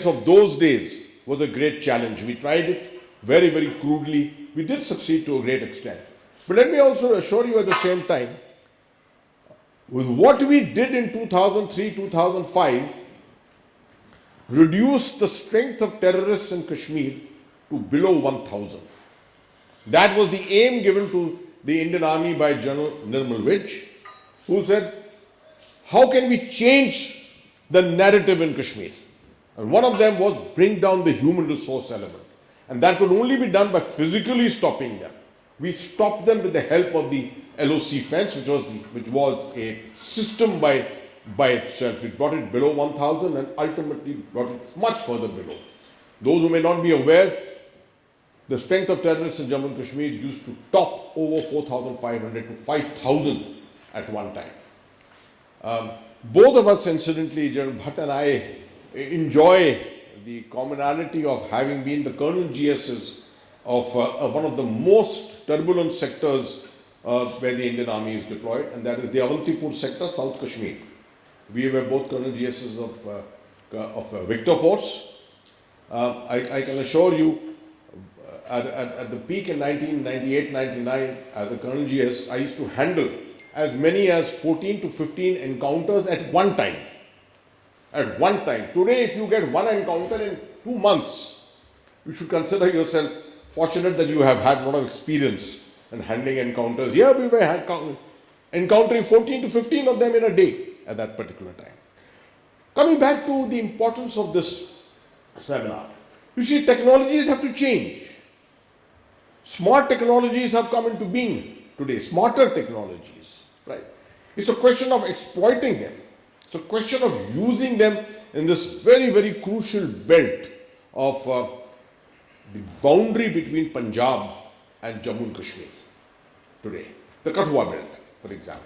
of those days was a great challenge. We tried it very, very crudely. We did succeed to a great extent. But let me also assure you at the same time, with what we did in 2003, 2005, reduced the strength of terrorists in Kashmir to below 1,000. That was the aim given to the Indian Army by General Nirmal Vij, who said, how can we change the narrative in Kashmir? And one of them was bring down the human resource element. And that could only be done by physically stopping them. We stopped them with the help of the LOC fence, which was a system by itself. We brought it below 1,000 and ultimately brought it much further below. Those who may not be aware, the strength of terrorists in Jammu and Kashmir used to top over 4,500 to 5,000 at one time. Both of us, incidentally, General Bhatt and I, enjoy the commonality of having been the Colonel GSs of one of the most turbulent sectors where the Indian Army is deployed, and that is the Avantipur sector, South Kashmir. We were both Colonel GSs of Victor Force. I can assure you, at the peak in 1998-99, as a Colonel GS, I used to handle as many as 14 to 15 encounters at one time. At one time. Today, if you get one encounter in 2 months, you should consider yourself fortunate that you have had a lot of experience in handling encounters. Here we were encountering 14 to 15 of them in a day at that particular time. Coming back to the importance of this seminar. You see, technologies have to change. Smart technologies have come into being today, smarter technologies, right? It's a question of exploiting them. It's a question of using them in this very, very crucial belt of the boundary between Punjab and Jammu and Kashmir today. The Kathua belt, for example.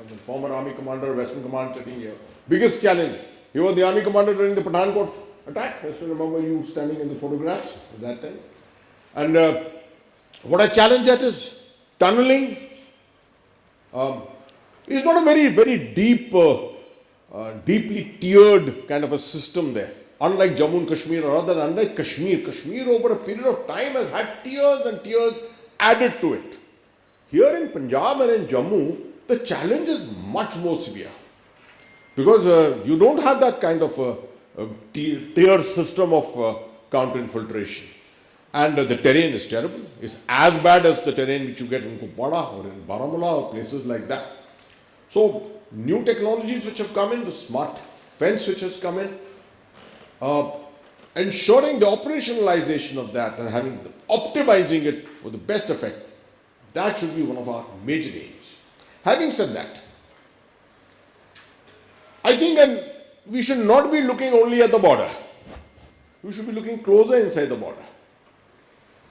The former army commander, Western Command sitting here. Biggest challenge. He was the army commander during the Pathankot attack. I still remember you standing in the photographs at that time. And what a challenge that is. Tunneling is not a very, very deep, deeply tiered kind of a system there. Unlike Jammu and Kashmir, or rather unlike Kashmir. Kashmir over a period of time has had tiers and tiers added to it. Here in Punjab and in Jammu, the challenge is much more severe. Because you don't have that kind of tier system of counter-infiltration. And the terrain is terrible. It's as bad as the terrain which you get in Kupwara or in Baramulla or places like that. So, new technologies which have come in, the smart fence which has come in, ensuring the operationalization of that and optimizing it for the best effect, that should be one of our major aims. Having said that, I think that we should not be looking only at the border. We should be looking closer inside the border.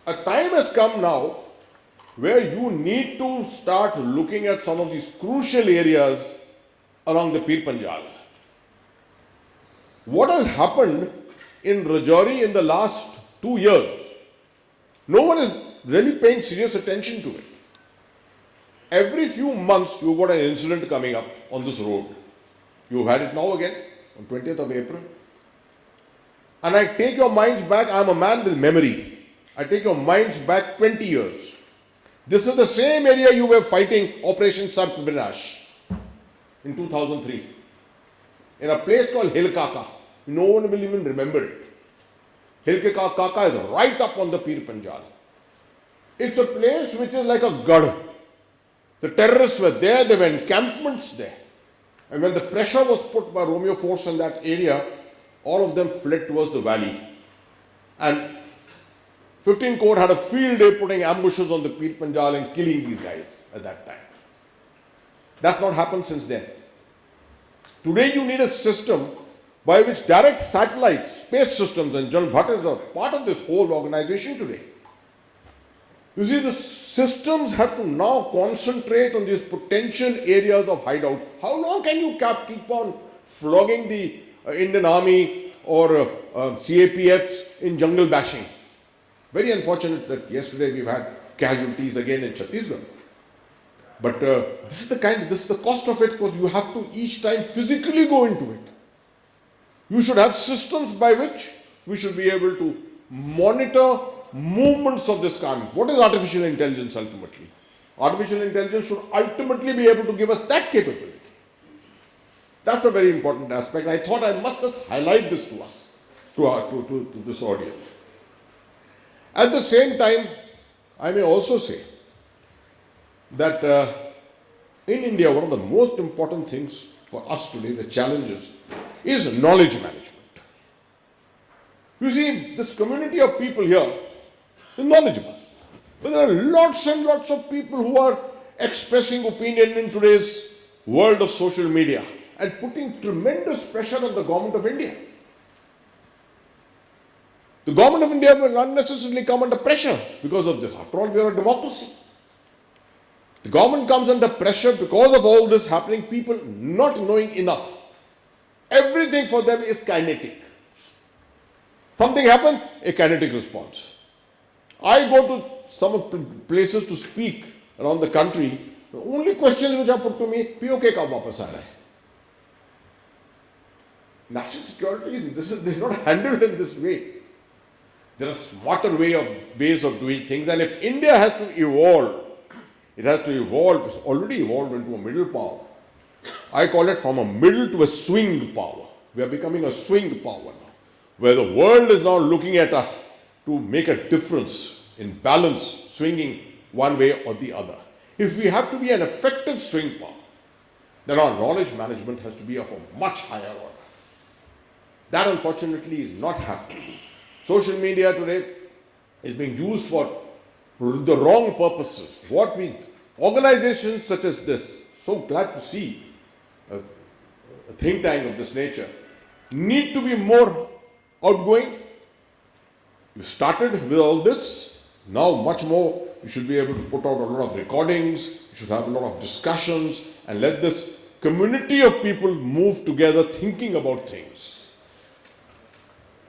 A time has come now where you need to start looking at some of these crucial areas along the Pir Panjal. What has happened in Rajouri in the last 2 years, no one is really paying serious attention to it. Every few months you've got an incident coming up on this road. You've had it now again on 20th of April. And I take your minds back, I'm a man with memory. I take your minds back 20 years. This is the same area you were fighting Operation Sarp Vinash in 2003. In a place called Hilkaka. No one will even remember it. Hilkaka is right up on the Pir Panjal. It's a place which is like a gad. The terrorists were there, there were encampments there. And when the pressure was put by Romeo force in that area, all of them fled towards the valley. And 15 Corps had a field day putting ambushes on the Pir Panjal and killing these guys at that time. That's not happened since then. Today you need a system by which direct satellites, space systems, and General Bhatt is a part of this whole organization today. You see, the systems have to now concentrate on these potential areas of hideout. How long can you keep on flogging the Indian Army or CAPFs in jungle bashing? Very unfortunate that yesterday we've had casualties again in Chhattisgarh. But this is the cost of it, because you have to each time physically go into it. You should have systems by which we should be able to monitor movements of this kind. What is artificial intelligence ultimately? Artificial intelligence should ultimately be able to give us that capability. That's a very important aspect. I thought I must just highlight this to us, to this audience. At the same time, I may also say that in India, one of the most important things for us today, the challenges, is knowledge management. You see, this community of people here is knowledgeable. But there are lots and lots of people who are expressing opinion in today's world of social media and putting tremendous pressure on the government of India. The government of India will not necessarily come under pressure because of this. After all, we are a democracy. The government comes under pressure because of all this happening, people not knowing enough. Everything for them is kinetic. Something happens, a kinetic response. I go to some places to speak around the country. The only questions which are put to me, POK kab wapas aa raha hai? National security is not handled in this way. There are smarter ways of doing things, and if India has to evolve, it has to evolve. It's already evolved into a middle power. I call it from a middle to a swing power. We are becoming a swing power now, where the world is now looking at us to make a difference in balance, swinging one way or the other. If we have to be an effective swing power, then our knowledge management has to be of a much higher order. That unfortunately is not happening. Social media today is being used for the wrong purposes. Organizations such as this, so glad to see a think tank of this nature, need to be more outgoing. You started with all this, now much more. You should be able to put out a lot of recordings, you should have a lot of discussions, and let this community of people move together thinking about things.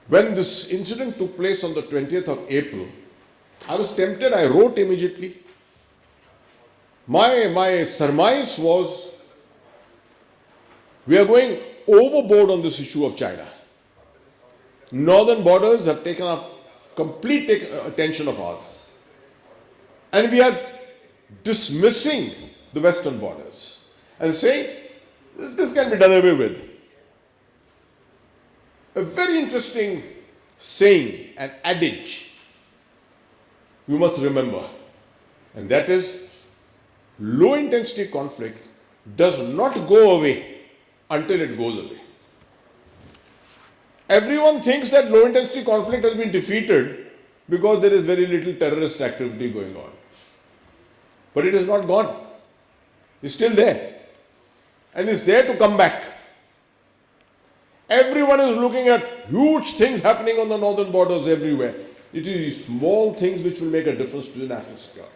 When this incident took place on the 20th of April, I was tempted, I wrote immediately. My surmise was, we are going overboard on this issue of China. Northern borders have taken up complete attention of ours. And we are dismissing the western borders and saying, this can be done away with. A very interesting saying, an adage, you must remember, and that is, low intensity conflict does not go away until it goes away. Everyone thinks that low intensity conflict has been defeated because there is very little terrorist activity going on. But it is not gone. It's still there. And it's there to come back. Everyone is looking at huge things happening on the northern borders everywhere. It is these small things which will make a difference to the national security.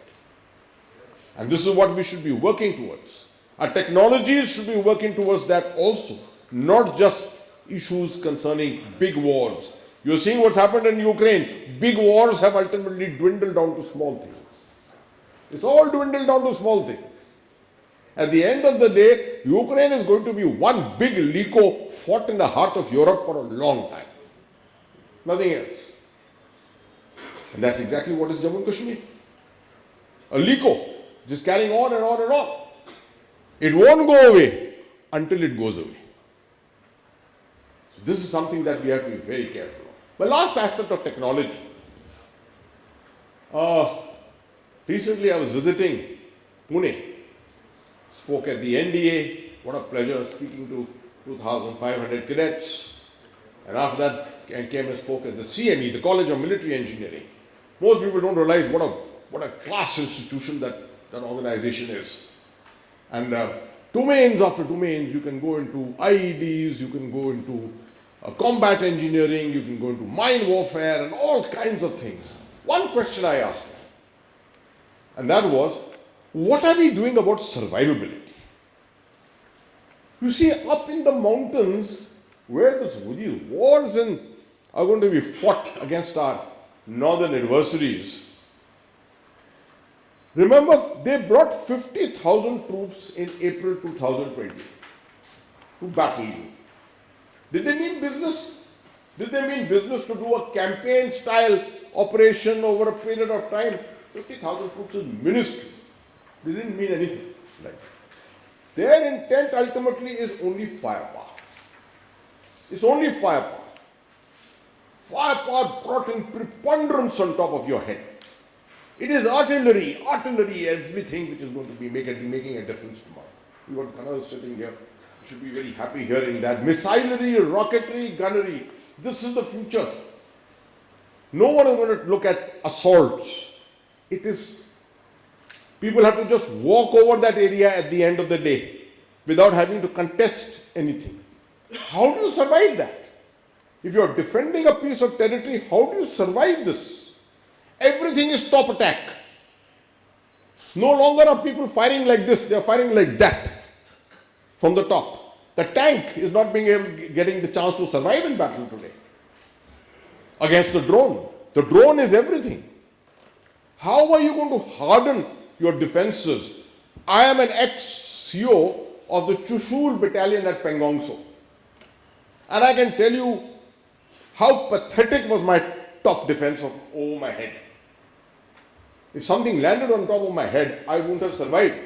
And this is what we should be working towards. Our technologies should be working towards that also, not just issues concerning big wars. You're seeing what's happened in Ukraine. Big wars have ultimately dwindled down to small things. It's all dwindled down to small things. At the end of the day, Ukraine is going to be one big Liko fought in the heart of Europe for a long time. Nothing else. And that's exactly what is Jammu and Kashmir. A LICO, just carrying on and on and on. It won't go away until it goes away. So this is something that we have to be very careful of. The last aspect of technology. Recently I was visiting Pune, spoke at the NDA. What a pleasure speaking to 2,500 cadets. And after that I came and spoke at the CME, the College of Military Engineering. Most people don't realize what a class institution that organization is. And domains after domains, you can go into IEDs, you can go into combat engineering, you can go into mine warfare and all kinds of things. One question I asked them, and that was, what are we doing about survivability? You see, up in the mountains, where these wars are going to be fought against our northern adversaries, remember, they brought 50,000 troops in April 2020 to battle you. Did they mean business? Did they mean business to do a campaign-style operation over a period of time? 50,000 troops is minuscule. They didn't mean anything like that. Their intent ultimately is only firepower. It's only firepower. Firepower brought in preponderance on top of your head. It is artillery, everything which is going to be making a difference tomorrow. We got gunners sitting here. You should be very happy hearing that. Missilery, rocketry, gunnery. This is the future. No one is going to look at assaults. It is, people have to just walk over that area at the end of the day without having to contest anything. How do you survive that? If you are defending a piece of territory, how do you survive this? Everything is top attack. No longer are people firing like this, they are firing like that from the top. The tank is not getting the chance to survive in battle today against the drone. The drone is everything. How are you going to harden your defenses? I am an ex-CO of the Chushul battalion at Pangongso. And I can tell you how pathetic was my top defense over my head. If something landed on top of my head, I wouldn't have survived.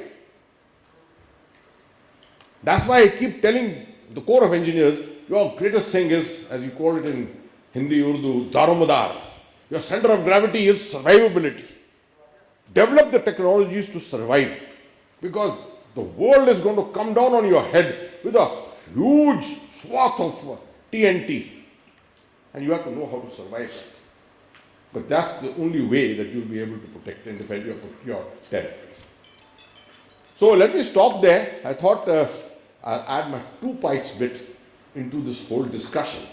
That's why I keep telling the Corps of Engineers, your greatest thing is, as you call it in Hindi, Urdu, daromadar. Your center of gravity is survivability. Develop the technologies to survive, because the world is going to come down on your head with a huge swath of TNT. And you have to know how to survive that. But that's the only way that you'll be able to protect and defend your territory. So let me stop there. I thought I'll add my 2 pice bit into this whole discussion.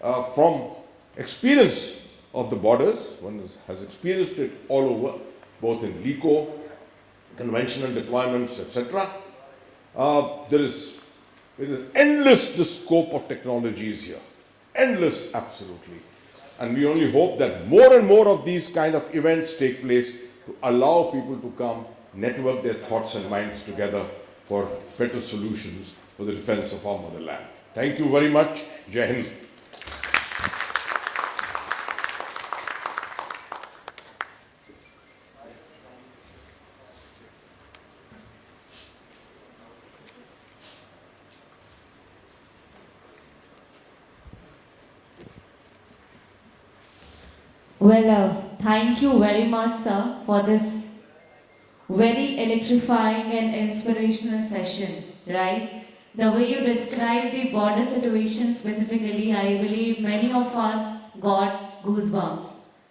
From experience of the borders, one has experienced it all over, both in LICO, conventional deployments, etc. It is endless, the scope of technologies here. Endless, absolutely. And we only hope that more and more of these kind of events take place to allow people to come, network their thoughts and minds together for better solutions for the defense of our motherland. Thank you very much. Jai Hind. Well, thank you very much, sir, for this very electrifying and inspirational session, right? The way you described the border situation specifically, I believe many of us got goosebumps.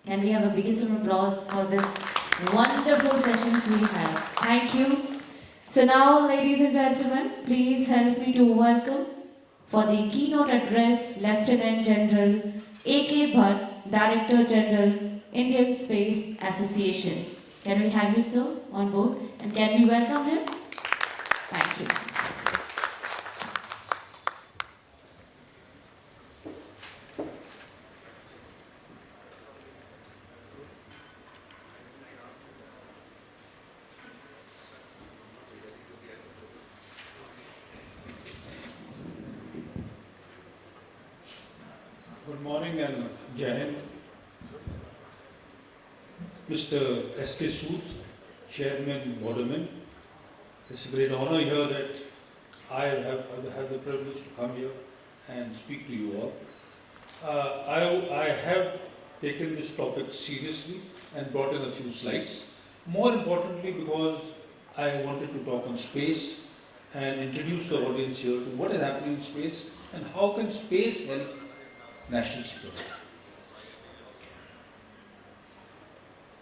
Can we have a biggest round of applause for this wonderful sessions we had? Thank you. So now, ladies and gentlemen, please help me to welcome for the keynote address, Lieutenant General A.K. Bhatt, Director General, Indian Space Association. Can we have you, sir, on board? And can we welcome him? Thank you. Good morning and Jain, Mr. S.K. Sood, Chairman Borderman. It's a great honor here that I have the privilege to come here and speak to you all. I have taken this topic seriously and brought in a few slides. More importantly, because I wanted to talk on space and introduce the audience here to what is happening in space and how can space help national security.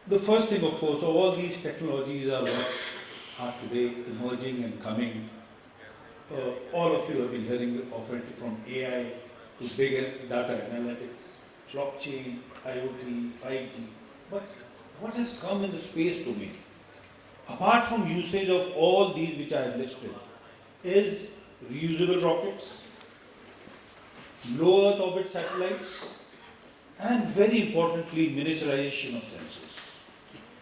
The first thing, of course, all these technologies are what are today emerging and coming. All of you have been hearing of it, from AI to big data analytics, blockchain, IoT, 5G. But what has come in the space domain, apart from usage of all these which I have listed, is reusable rockets, low Earth orbit satellites, and very importantly, miniaturization of sensors.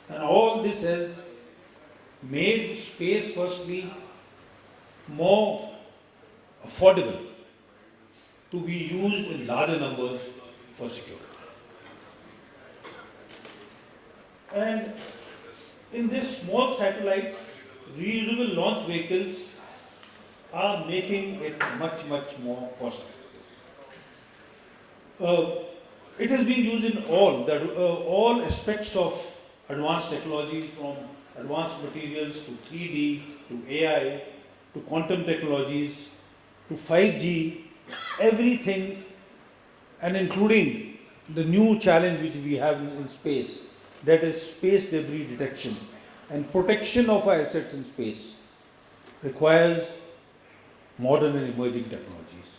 And all this has made space, firstly, more affordable to be used in larger numbers for security. And in these small satellites, reusable launch vehicles are making it much, much more cost effective. It has been used in all aspects of advanced technologies, from advanced materials to 3D, to AI, to quantum technologies, to 5G, everything, and including the new challenge which we have in space, that is space debris detection and protection of our assets in space, requires modern and emerging technologies.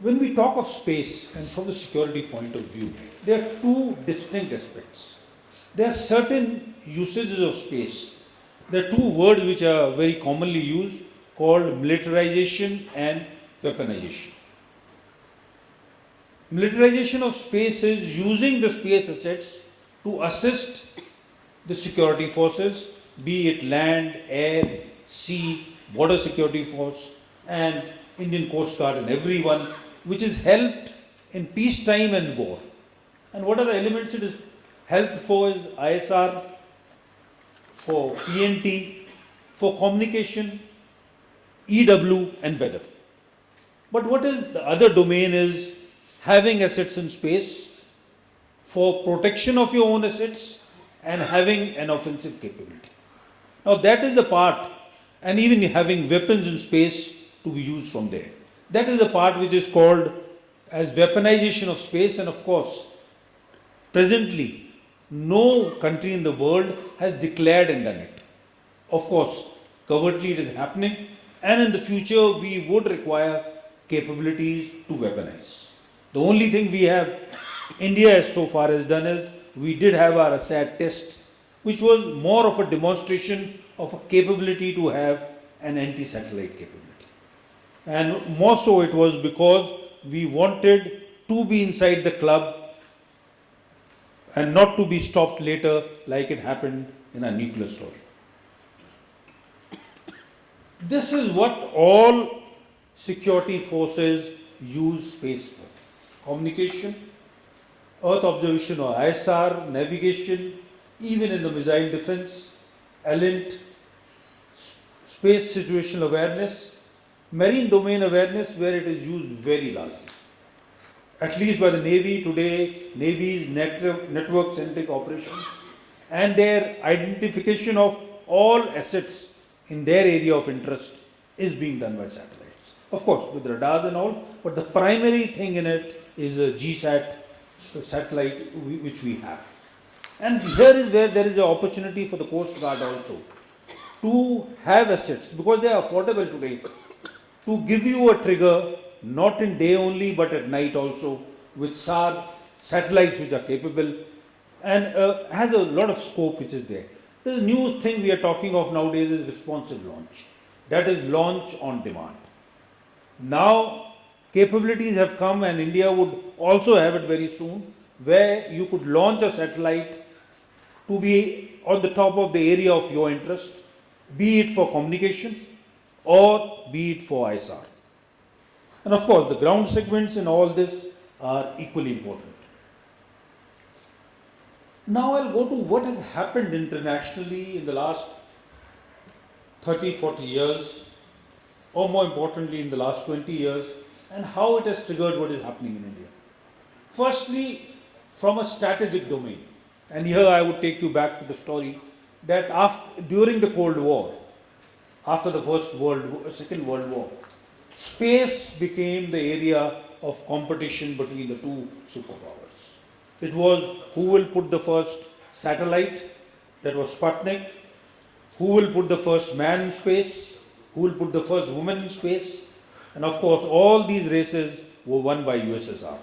When we talk of space, and from the security point of view, there are two distinct aspects. There are certain usages of space. There are two words which are very commonly used, called militarization and weaponization. Militarization of space is using the space assets to assist the security forces, be it land, air, sea, border security force, and Indian Coast Guard, and everyone, which is helped in peacetime and war. And what are the elements it is helped for? Is ISR, for PNT, for communication, EW, and weather. But what is the other domain is having assets in space for protection of your own assets and having an offensive capability. Now that is the part, and even having weapons in space to be used from there. That is the part which is called as weaponization of space. And of course, presently, no country in the world has declared and done it. Of course, covertly it is happening, and in the future we would require capabilities to weaponize. The only thing we have, India so far has done is, we did have our ASAT test, which was more of a demonstration of a capability to have an anti-satellite capability. And more so it was because we wanted to be inside the club and not to be stopped later like it happened in our nuclear story. This is what all security forces use space for: communication, earth observation or ISR, navigation, even in the missile defense, ALINT, space situational awareness, marine domain awareness, where it is used very largely. At least by the Navy today, Navy's network-centric operations and their identification of all assets in their area of interest is being done by satellites. Of course, with radars and all, but the primary thing in it is a GSAT satellite which we have. And here is where there is an opportunity for the Coast Guard also to have assets, because they are affordable today, to give you a trigger, not in day only but at night also, with SAR satellites which are capable, and has a lot of scope which is there. The new thing we are talking of nowadays is responsive launch. That is launch on demand. Now capabilities have come, and India would also have it very soon, where you could launch a satellite to be on the top of the area of your interest, be it for communication or be it for ISR. And of course, the ground segments in all this are equally important. Now I'll go to what has happened internationally in the last 30, 40 years, or more importantly in the last 20 years, and how it has triggered what is happening in India. Firstly, from a strategic domain, and here I would take you back to the story that during the Cold War, after the Second World War, space became the area of competition between the two superpowers. It was who will put the first satellite, that was Sputnik, who will put the first man in space, who will put the first woman in space, and of course all these races were won by USSR.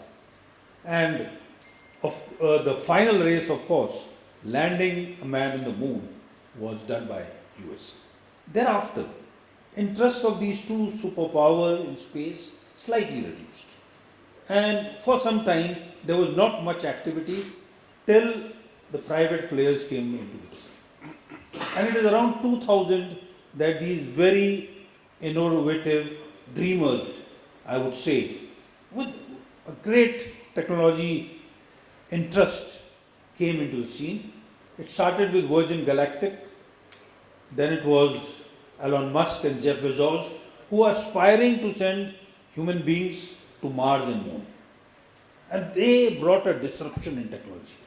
And the final race, of course, landing a man in the moon, was done by US. Thereafter, interest of these two superpowers in space slightly reduced. And for some time, there was not much activity till the private players came into the domain. And it is around 2000 that these very innovative dreamers, I would say, with a great technology interest, came into the scene. It started with Virgin Galactic, then it was Elon Musk and Jeff Bezos, who are aspiring to send human beings to Mars and Moon. And they brought a disruption in technology.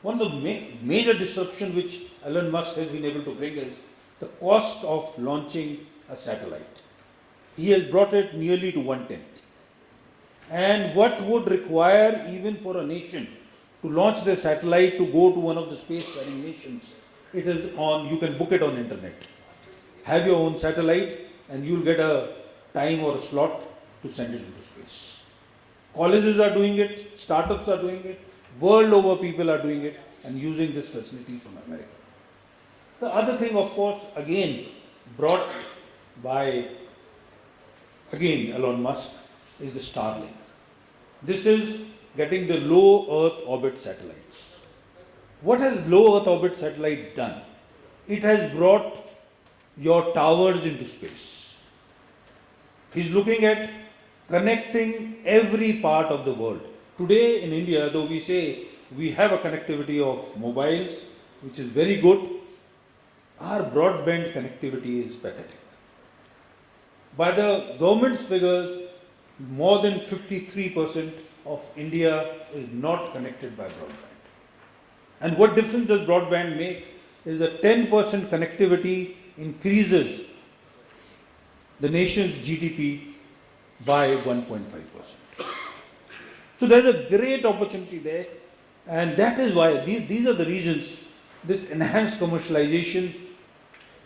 One of the major disruption which Elon Musk has been able to bring is the cost of launching a satellite. He has brought it nearly to 1/10. And what would require even for a nation to launch their satellite to go to one of the spacefaring nations, it is on, you can book it on internet. Have your own satellite and you'll get a time or a slot to send it into space. Colleges are doing it, startups are doing it, world over people are doing it and using this facility from America. The other thing, of course, again brought by Elon Musk, is the Starlink. This is getting the low Earth orbit satellites. What has low Earth orbit satellite done? It has brought your towers into space. He's looking at connecting every part of the world. Today in India, though we say we have a connectivity of mobiles, which is very good, our broadband connectivity is pathetic. By the government's figures, more than 53% of India is not connected by broadband. And what difference does broadband make is that 10% connectivity increases the nation's GDP by 1.5%. So there is a great opportunity there, and that is why these are the reasons this enhanced commercialization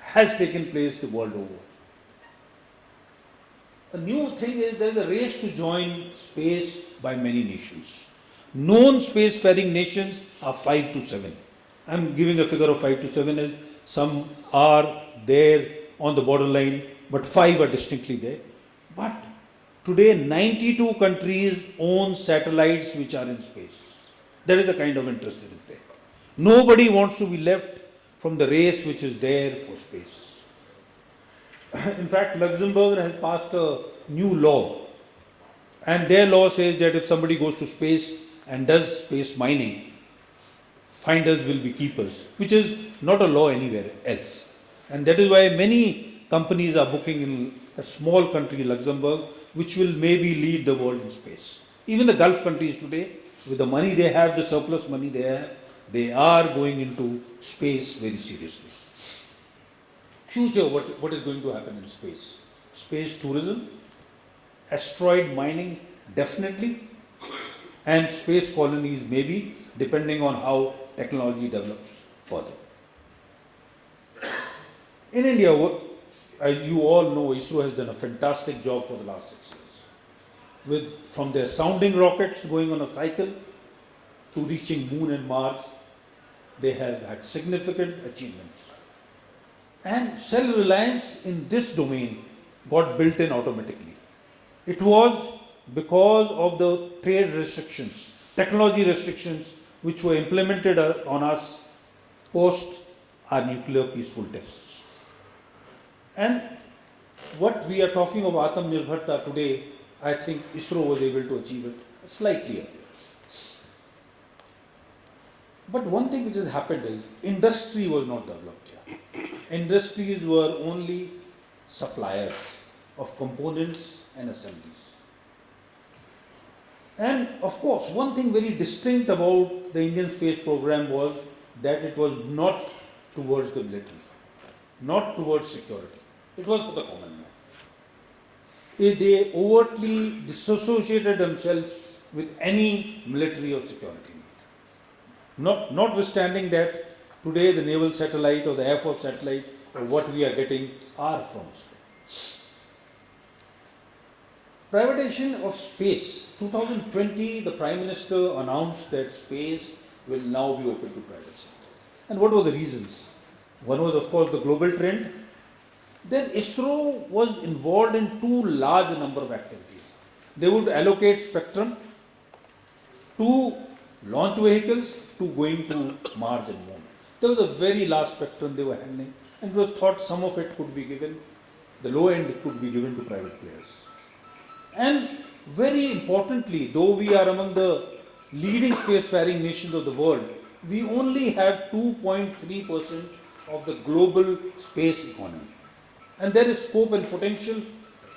has taken place the world over. A new thing is there is a race to join space by many nations. Known spacefaring nations are 5 to 7. I am giving a figure of 5 to 7 as some are there on the borderline, but 5 are distinctly there. But today 92 countries own satellites which are in space. That is the kind of interest that is there. Nobody wants to be left from the race which is there for space. In fact, Luxembourg has passed a new law, and their law says that if somebody goes to space and does space mining, finders will be keepers, which is not a law anywhere else. And that is why many companies are booking in a small country, Luxembourg, which will maybe lead the world in space. Even the Gulf countries today, with the money they have, the surplus money they have, they are going into space very seriously. Future, what is going to happen in space? Space tourism, asteroid mining, definitely, and space colonies maybe, depending on how technology develops further. In India, you all know ISRO has done a fantastic job for the last 6 years. From their sounding rockets going on a cycle to reaching Moon and Mars, they have had significant achievements. And self-reliance in this domain got built in automatically. It was because of the trade restrictions, technology restrictions, which were implemented on us post our nuclear peaceful tests. And what we are talking of Atmanirbharta today, I think ISRO was able to achieve it slightly earlier. But one thing which has happened is industry was not developed here. Industries were only suppliers of components and assemblies. And of course, one thing very distinct about the Indian space program was that it was not towards the military, not towards security. It was for the common man. They overtly disassociated themselves with any military or security need. Notwithstanding that today the naval satellite or the air force satellite or what we are getting are from Israel. Privatization of space. 2020, the Prime Minister announced that space will now be open to private sectors. And what were the reasons? One was, of course, the global trend. Then ISRO was involved in too large a number of activities. They would allocate spectrum to launch vehicles to going to Mars and Moon. There was a very large spectrum they were handling, and it was thought some of it could be given, the low end could be given to private players. And very importantly, though we are among the leading spacefaring nations of the world, we only have 2.3% of the global space economy. And there is scope and potential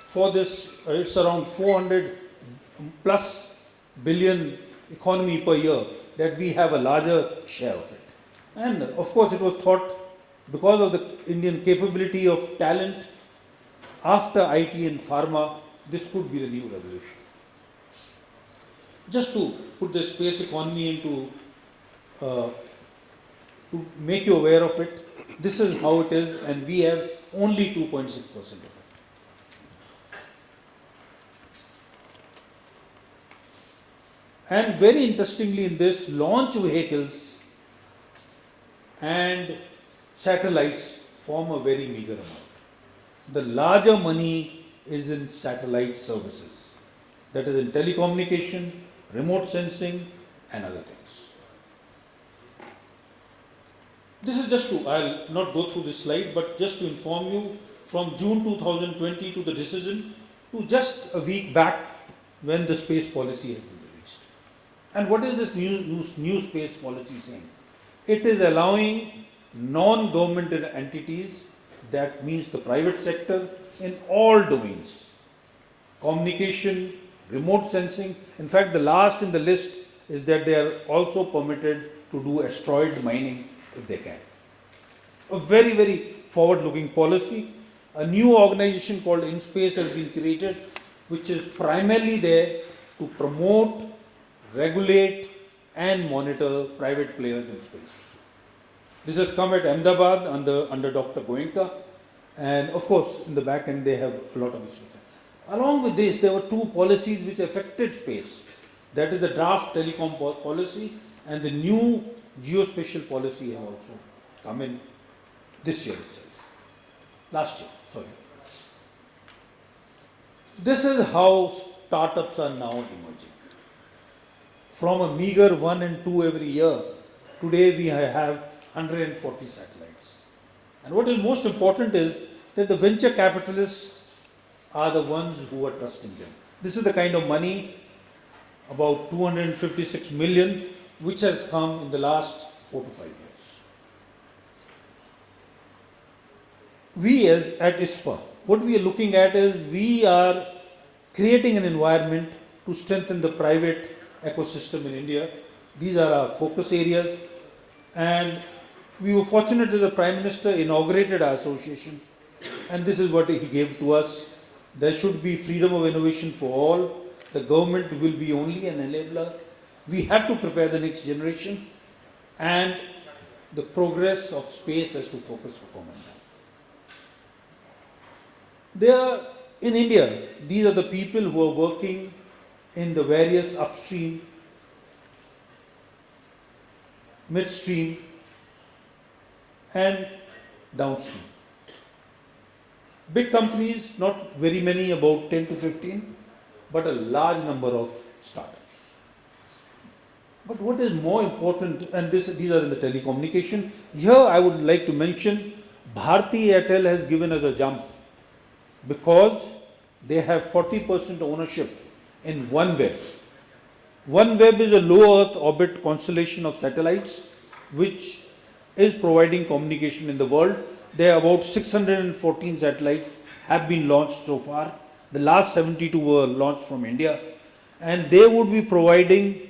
for this, it's around 400 plus billion economy per year, that we have a larger share of it. And of course it was thought, because of the Indian capability of talent, after IT and pharma, this could be the new revolution. Just to put the space economy into, to make you aware of it, this is how it is, and we have only 2.6% of it. And very interestingly in this, launch vehicles and satellites form a very meager amount. The larger money is in satellite services, that is in telecommunication, remote sensing and other things. This is just to, I'll not go through this slide, but just to inform you, from June 2020 to the decision to just a week back when the space policy has been released. And what is this new space policy saying? It is allowing non-governmental entities, that means the private sector, in all domains, communication, remote sensing. In fact, the last in the list is that they are also permitted to do asteroid mining if they can. A very, very forward-looking policy. A new organization called InSpace has been created, which is primarily there to promote, regulate and monitor private players in space. This has come at Ahmedabad under Dr. Goenka, and of course in the back end they have a lot of issues. Along with this, there were two policies which affected space. That is the draft telecom policy and the new geospatial policy have also come in this year itself. Last year, sorry. This is how startups are now emerging. From a meager 1 and 2 every year, today we have 140 satellites. And what is most important is that the venture capitalists are the ones who are trusting them. This is the kind of money, about 256 million, which has come in the last 4 to 5 years. We at ISPA, what we are looking at is we are creating an environment to strengthen the private ecosystem in India. These are our focus areas, and we were fortunate that the Prime Minister inaugurated our association, and this is what he gave to us. There should be freedom of innovation for all. The government will be only an enabler. We have to prepare the next generation, and the progress of space has to focus for common man. In India, these are the people who are working in the various upstream, midstream and downstream. Big companies, not very many, about 10 to 15, but a large number of startups. But what is more important, and these are in the telecommunication, here I would like to mention Bharti Airtel has given us a jump because they have 40% ownership in OneWeb. OneWeb is a low Earth orbit constellation of satellites which is providing communication in the world. There are about 614 satellites have been launched so far. The last 72 were launched from India, and they would be providing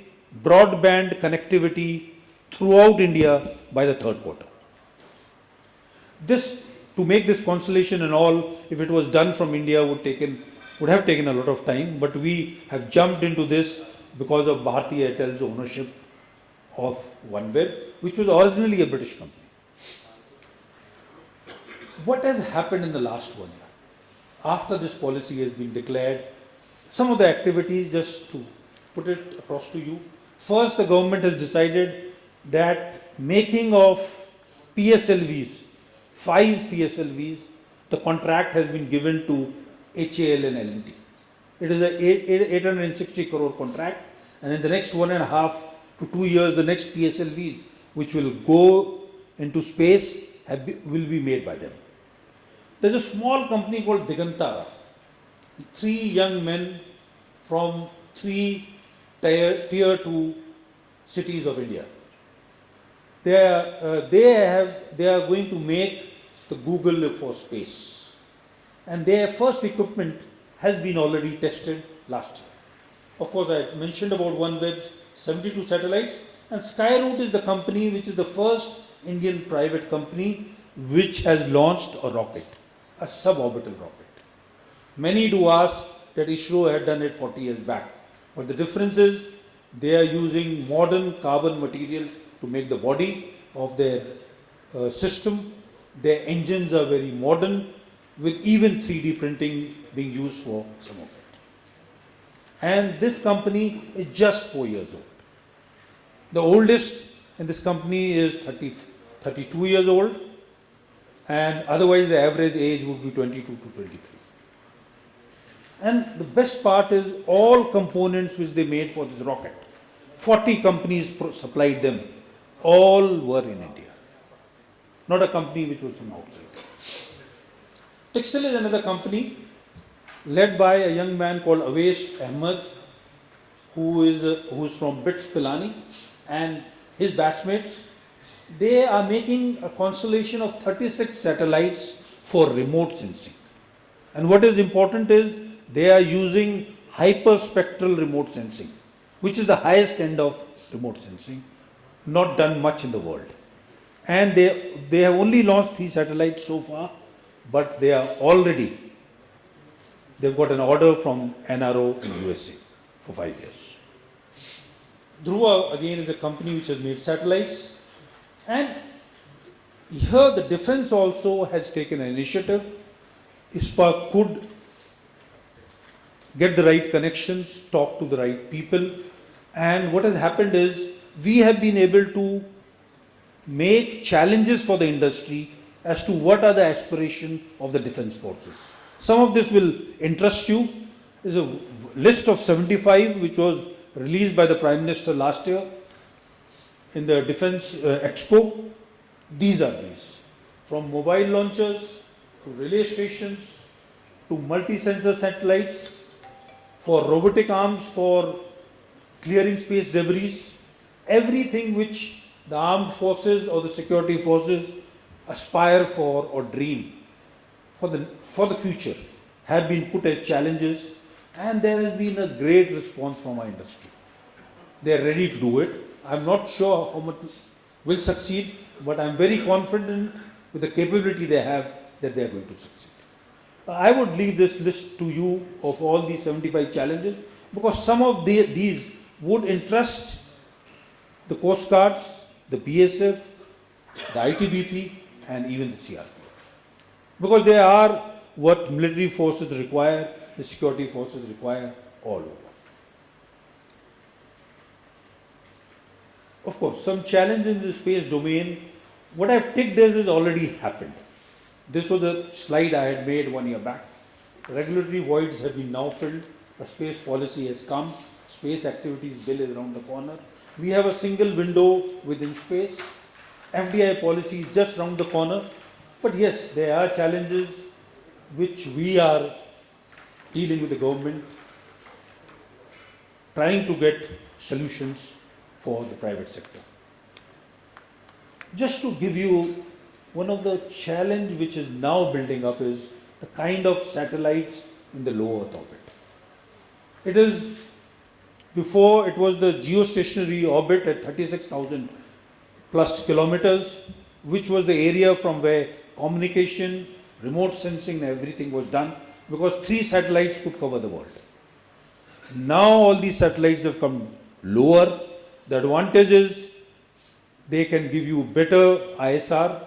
broadband connectivity throughout India by the third quarter. This, to make this constellation and all, if it was done from India, would have taken a lot of time, but we have jumped into this because of Bharti Airtel's ownership of OneWeb, which was originally a British company. What has happened in the last 1 year? After this policy has been declared, some of the activities, just to put it across to you. First, the government has decided that making of PSLVs, 5 PSLVs, the contract has been given to HAL and L&T. It is a 860 crore contract, and in the next 1.5 to 2 years, the next PSLVs, which will go into space, will be made by them. There's a small company called Digantara. 3 young men from 3 tier 2 cities of India. They are going to make the Google for space, and their first equipment has been already tested last year. Of course, I mentioned about OneWeb's 72 satellites, and Skyroot is the company which is the first Indian private company which has launched a rocket, a suborbital rocket. Many do ask that ISRO had done it 40 years back, but the difference is they are using modern carbon material to make the body of their system. Their engines are very modern, with even 3D printing being used for some of it. And this company is just 4 years old. The oldest in this company is 32 years old, and otherwise the average age would be 22 to 23. And the best part is all components which they made for this rocket, 40 companies supplied them, all were in India, not a company which was from outside. Tixel is another company led by a young man called Ahmed, who is from BITS Pilani, and his batchmates. They are making a constellation of 36 satellites for remote sensing. And what is important is they are using hyperspectral remote sensing, which is the highest end of remote sensing, not done much in the world. And they have only launched 3 satellites so far, but they've got an order from NRO in USA for 5 years. Dhruva again is a company which has made satellites, and here the defense also has taken an initiative. ISPA could get the right connections, talk to the right people, and what has happened is we have been able to make challenges for the industry as to what are the aspirations of the defense forces. Some of this will interest you. There's a list of 75 which was released by the Prime Minister last year in the Defense Expo. These are these. From mobile launchers to relay stations to multi-sensor satellites, for robotic arms for clearing space debris, everything which the armed forces or the security forces aspire for or dream for the future have been put as challenges, and there has been a great response from our industry. They are ready to do it. I'm not sure how much will succeed, but I'm very confident with the capability they have that they are going to succeed. I would leave this list to you of all these 75 challenges, because some of these would interest the Coast Guards, the BSF, the ITBP, and even the CRPF. Because they are what military forces require, the security forces require all over. Of course, some challenge in the space domain, what I've ticked there has already happened. This was a slide I had made 1 year back. Regulatory voids have been now filled. A space policy has come. Space activities bill is around the corner. We have a single window within space. FDI policy is just around the corner. But yes, there are challenges which we are dealing with the government, trying to get solutions for the private sector. Just to give you one of the challenge which is now building up is the kind of satellites in the low Earth orbit. It is, before it was the geostationary orbit at 36,000 plus kilometers, which was the area from where communication, remote sensing and everything was done, because 3 satellites could cover the world. Now all these satellites have come lower. The advantage is they can give you better ISR,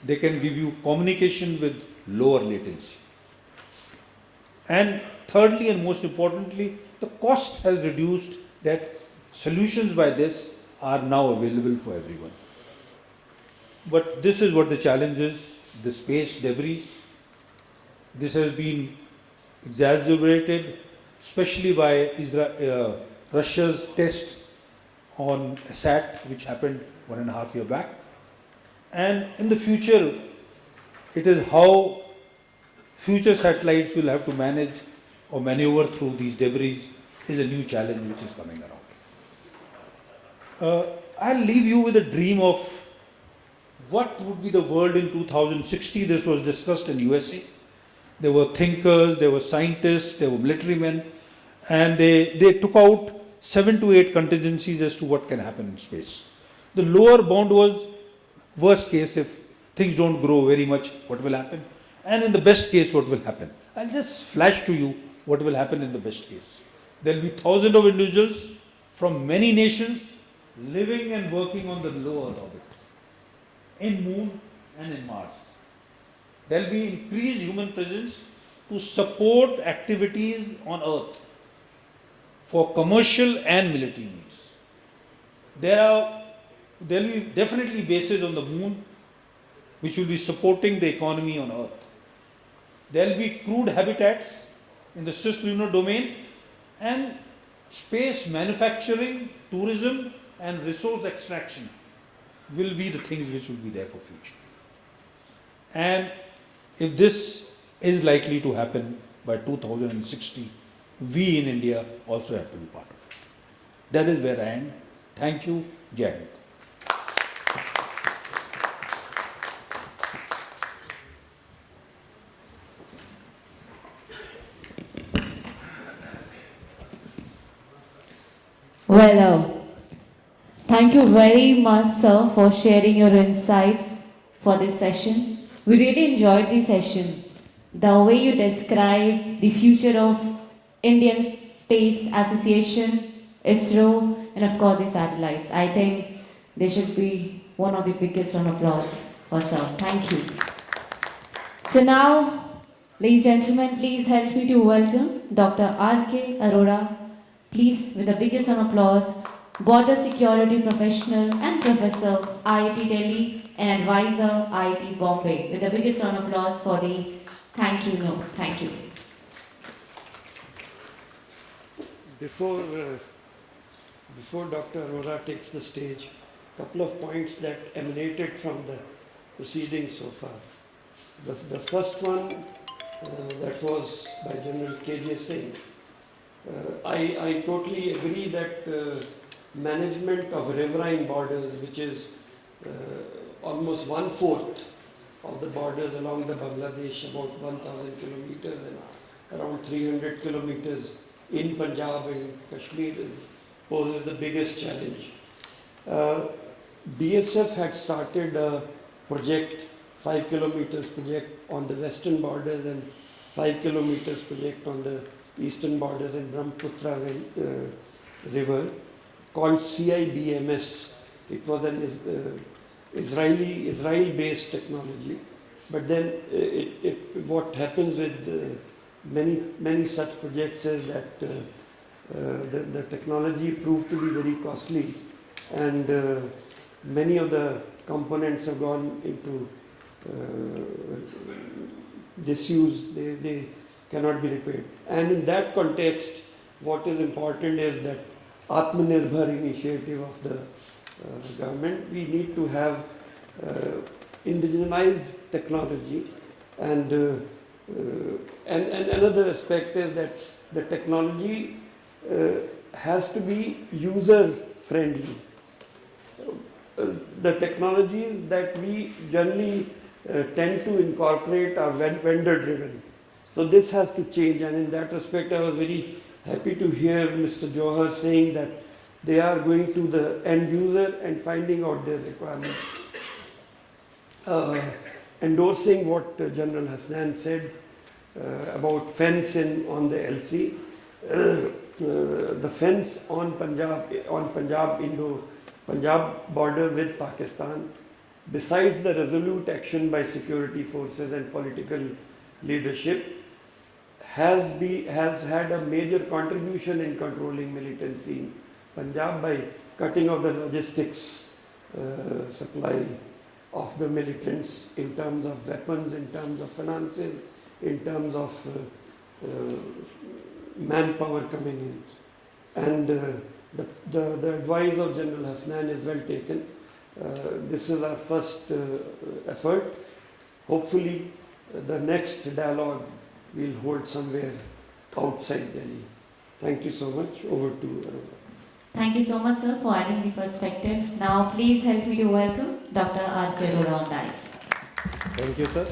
they can give you communication with lower latency. And thirdly and most importantly, the cost has reduced, that solutions by this are now available for everyone. But this is what the challenge is, the space debris. This has been exacerbated, especially by Russia's test on a sat, which happened 1.5 years back. And in the future, it is how future satellites will have to manage or maneuver through these debris is a new challenge which is coming around. I'll leave you with a dream of what would be the world in 2060. This was discussed in USA. There were thinkers, there were scientists, there were military men, and they took out 7 to 8 contingencies as to what can happen in space. The lower bound was worst case, if things don't grow very much, what will happen? And in the best case, what will happen? I'll just flash to you what will happen in the best case. There will be thousands of individuals from many nations living and working on the low Earth orbit, in Moon and in Mars. There will be increased human presence to support activities on Earth for commercial and military needs. There will be definitely bases on the Moon which will be supporting the economy on Earth. There will be crude habitats in the cislunar domain, and space manufacturing, tourism and resource extraction will be the things which will be there for future. And if this is likely to happen by 2060, we in India also have to be part of it. That is where I am. Thank you. Jai Hind. Well, thank you very much, sir, for sharing your insights for this session. We really enjoyed the session. The way you described the future of Indian Space Association, ISRO, and of course the satellites. I think they should be one of the biggest round of applause for sir. Thank you. So now, ladies and gentlemen, please help me to welcome Dr. R.K. Arora. Please, with the biggest round of applause, Border Security Professional and Professor, IIT Delhi, and Advisor, IIT Bombay. With the biggest round of applause for the thank you note. Thank you. Before Dr. Arora takes the stage, a couple of points that emanated from the proceedings so far. The first one that was by General K.J. Singh. I totally agree that management of riverine borders, which is almost 1/4 of the borders along the Bangladesh, about 1,000 kilometers and around 300 kilometers in Punjab and Kashmir, poses the biggest challenge. BSF had started a project, 5 kilometers project on the western borders and 5 kilometers project on the eastern borders in Brahmaputra river, called CIBMS. It was an Israel-based technology, but then what happens with many such projects is that the technology proved to be very costly, and many of the components have gone into disuse. They cannot be repaired. And in that context, what is important is that Atmanirbhar initiative of the government. We need to have indigenized technology, and another aspect is that the technology has to be user friendly. The technologies that we generally tend to incorporate are vendor driven. So this has to change, and in that respect I was very happy to hear Mr. Johar saying that they are going to the end user and finding out their requirement. Endorsing what General Hasnain said about fence on the LC, the fence on Punjab border with Pakistan, besides the resolute action by security forces and political leadership, has had a major contribution in controlling militancy in Punjab by cutting off the logistics supply of the militants in terms of weapons, in terms of finances, in terms of manpower coming in. And the advice of General Hasnain is well taken. This is our first effort. Hopefully the next dialogue we'll hold somewhere outside Delhi. Thank you so much. Over to Arora. Thank you so much, sir, for adding the perspective. Now, please help me to welcome Dr. Arora on dice. Thank you, sir.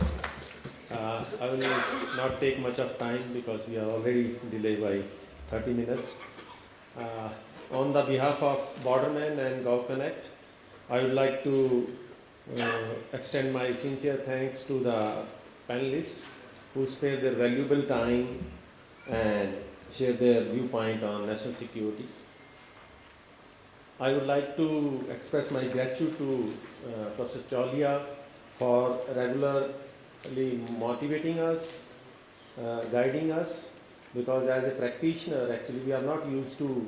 I will not take much of time because we are already delayed by 30 minutes. On the behalf of Borderman and GovConnect, I would like to extend my sincere thanks to the panelists who spared their valuable time and shared their viewpoint on national security. I would like to express my gratitude to Professor Chaulia for regularly motivating us, guiding us, because as a practitioner, actually we are not used to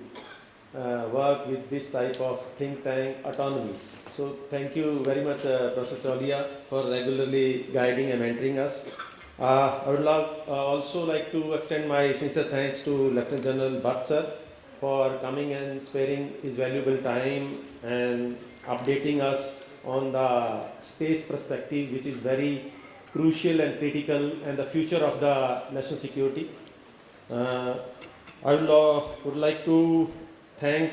work with this type of think tank autonomy. So thank you very much, Professor Chaulia, for regularly guiding and mentoring us. I would also like to extend my sincere thanks to Lieutenant General Bhatt, sir, for coming and sparing his valuable time and updating us on the space perspective, which is very crucial and critical and the future of the national security. I would like to thank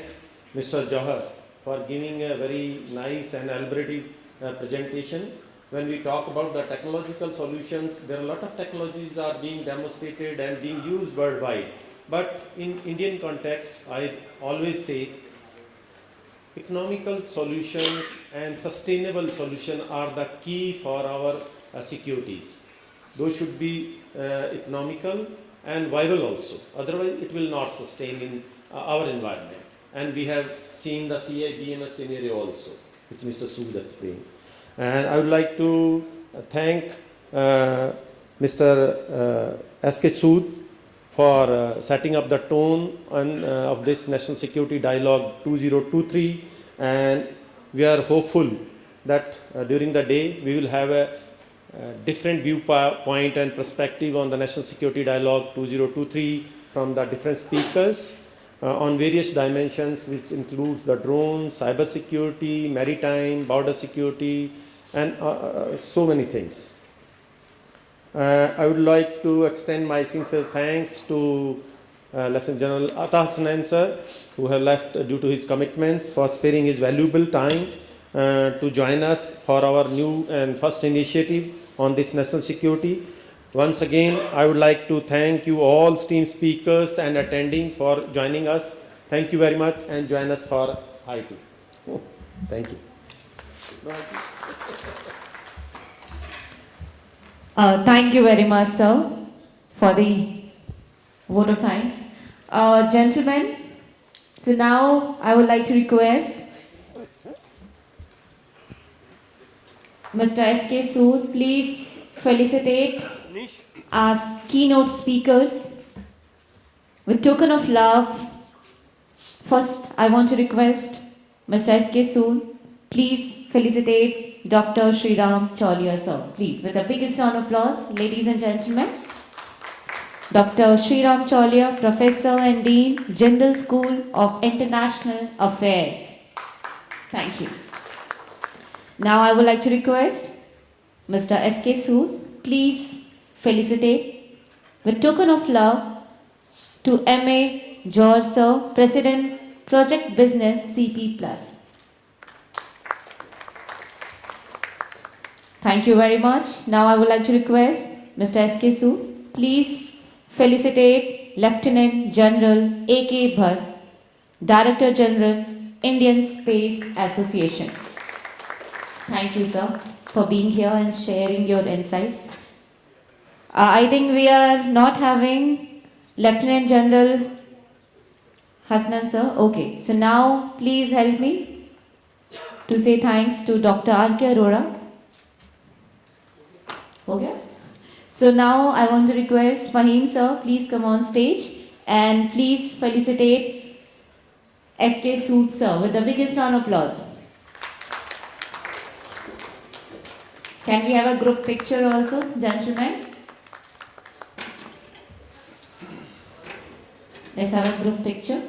Mr. Johar for giving a very nice and elaborative presentation. When we talk about the technological solutions, there are a lot of technologies are being demonstrated and being used worldwide. But in Indian context, I always say economical solutions and sustainable solutions are the key for our securities. Those should be economical and viable also. Otherwise, it will not sustain in our environment. And we have seen the CIBMS scenario also, which Mr. Sood explained. And I would like to thank Mr. S.K. Sood for setting up the tone of this National Security Dialogue 2023, and we are hopeful that during the day we will have a different viewpoint and perspective on the National Security Dialogue 2023 from the different speakers on various dimensions, which includes the drones, cyber security, maritime, border security, and so many things. I would like to extend my sincere thanks to Lieutenant General Hasnain, sir, who have left due to his commitments, for sparing his valuable time to join us for our new and first initiative on this national security. Once again, I would like to thank you all esteemed speakers and attending for joining us. Thank you very much, and join us for high tea. Thank you. Thank you very much, sir, for the vote of thanks. Gentlemen, so now I would like to request Mr. S.K. Sood, please felicitate our keynote speakers with token of love. First, I want to request Mr. S.K. Sood, please felicitate Dr. Sreeram Chaulia, sir. Please, with the biggest round of applause, ladies and gentlemen. Dr. Sreeram Chaulia, Professor and Dean, Jindal School of International Affairs. Thank you. Now I would like to request Mr. S.K. Sood, please felicitate with token of love to MA Johar sir, President, Project Business CP Plus. Thank you very much. Now I would like to request Mr. S.K. Sood, please felicitate Lieutenant General A.K. Bhatt, Director General, Indian Space Association. Thank you, sir, for being here and sharing your insights. I think we are not having Lieutenant General Hasnain, sir. Okay, so now please help me to say thanks to Dr. R.K. Arora. Okay. So now I want to request Fahim, sir, please come on stage and please felicitate S.K. Sood, sir, with the biggest round of applause. Can we have a group picture also, gentlemen? Let's have a group picture.